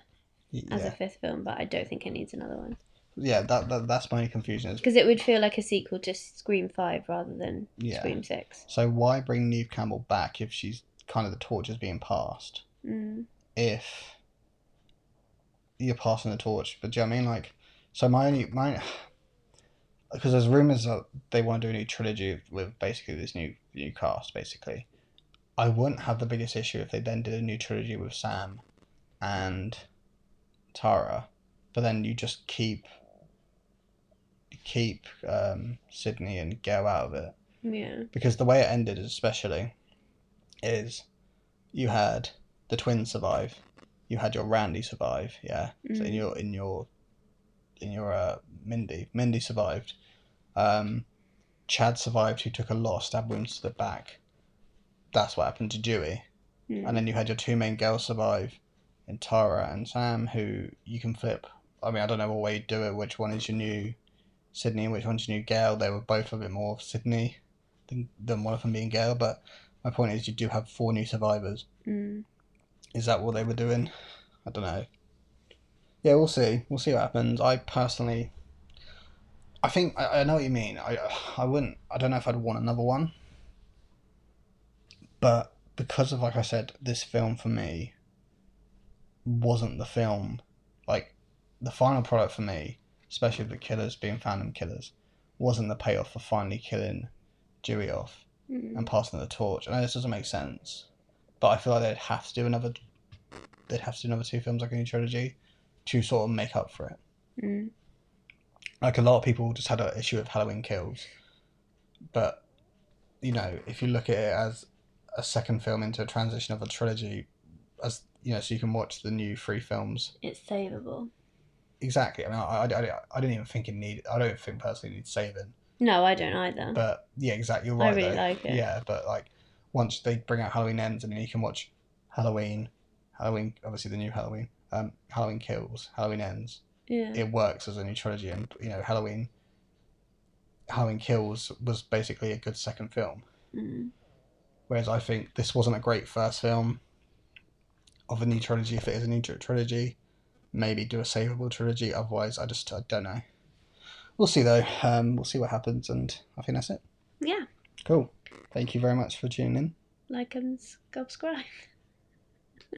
fifth film, but I don't think it needs another one.
Yeah, that's my confusion.
Because it would feel like a sequel to Scream 5 rather than Scream 6.
So why bring Neve Campbell back if she's kind of the torch is being passed? If you're passing the torch, but do you know what I mean? Like, so my because there's rumours that they want to do a new trilogy with basically this new cast. Basically, I wouldn't have the biggest issue if they then did a new trilogy with Sam and Tara, but then you just keep Sydney and Gail out of it.
Yeah.
Because the way it ended, especially, is you had the twins survive, you had your Randy survive, yeah. So in your Mindy survived. Chad survived, who took a lot of stab wounds to the back. That's what happened to Dewey. And then you had your two main girls survive, in Tara and Sam, who you can flip. I mean, I don't know what way you do it, which one is your new Sydney and which one's your new Gail. They were both a bit more of Sydney than one of them being Gail, but my point is you do have 4 new survivors. Is that what they were doing? I don't know. Yeah, we'll see. We'll see what happens. I personally, I think I know what you mean. I wouldn't. I don't know if I'd want another one, but because of, like I said, this film for me wasn't the film. Like, the final product for me, especially with the killers being fandom killers, wasn't the payoff for finally killing Dewey off and passing the torch. I know this doesn't make sense, but I feel like they'd have to do another 2 films, like a new trilogy, to sort of make up for it. Like, a lot of people just had an issue with Halloween Kills, but if you look at it as a second film into a transition of a trilogy, as so you can watch the new 3 films,
it's savable.
Exactly. I mean, I didn't even think I don't think personally it needs saving.
No, I don't either.
But yeah, exactly. You're right.
I really like it.
Yeah, but like, once they bring out Halloween Ends, and then you can watch Halloween, obviously the new Halloween, Halloween Kills, Halloween Ends.
Yeah.
It works as a new trilogy, and Halloween Kills was basically a good second film. Whereas I think this wasn't a great first film of a new trilogy. If it is a new trilogy, maybe do a savable trilogy. Otherwise, I don't know. We'll see though. We'll see what happens, and I think that's it.
Yeah.
Cool. Thank you very much for tuning in.
Like and subscribe.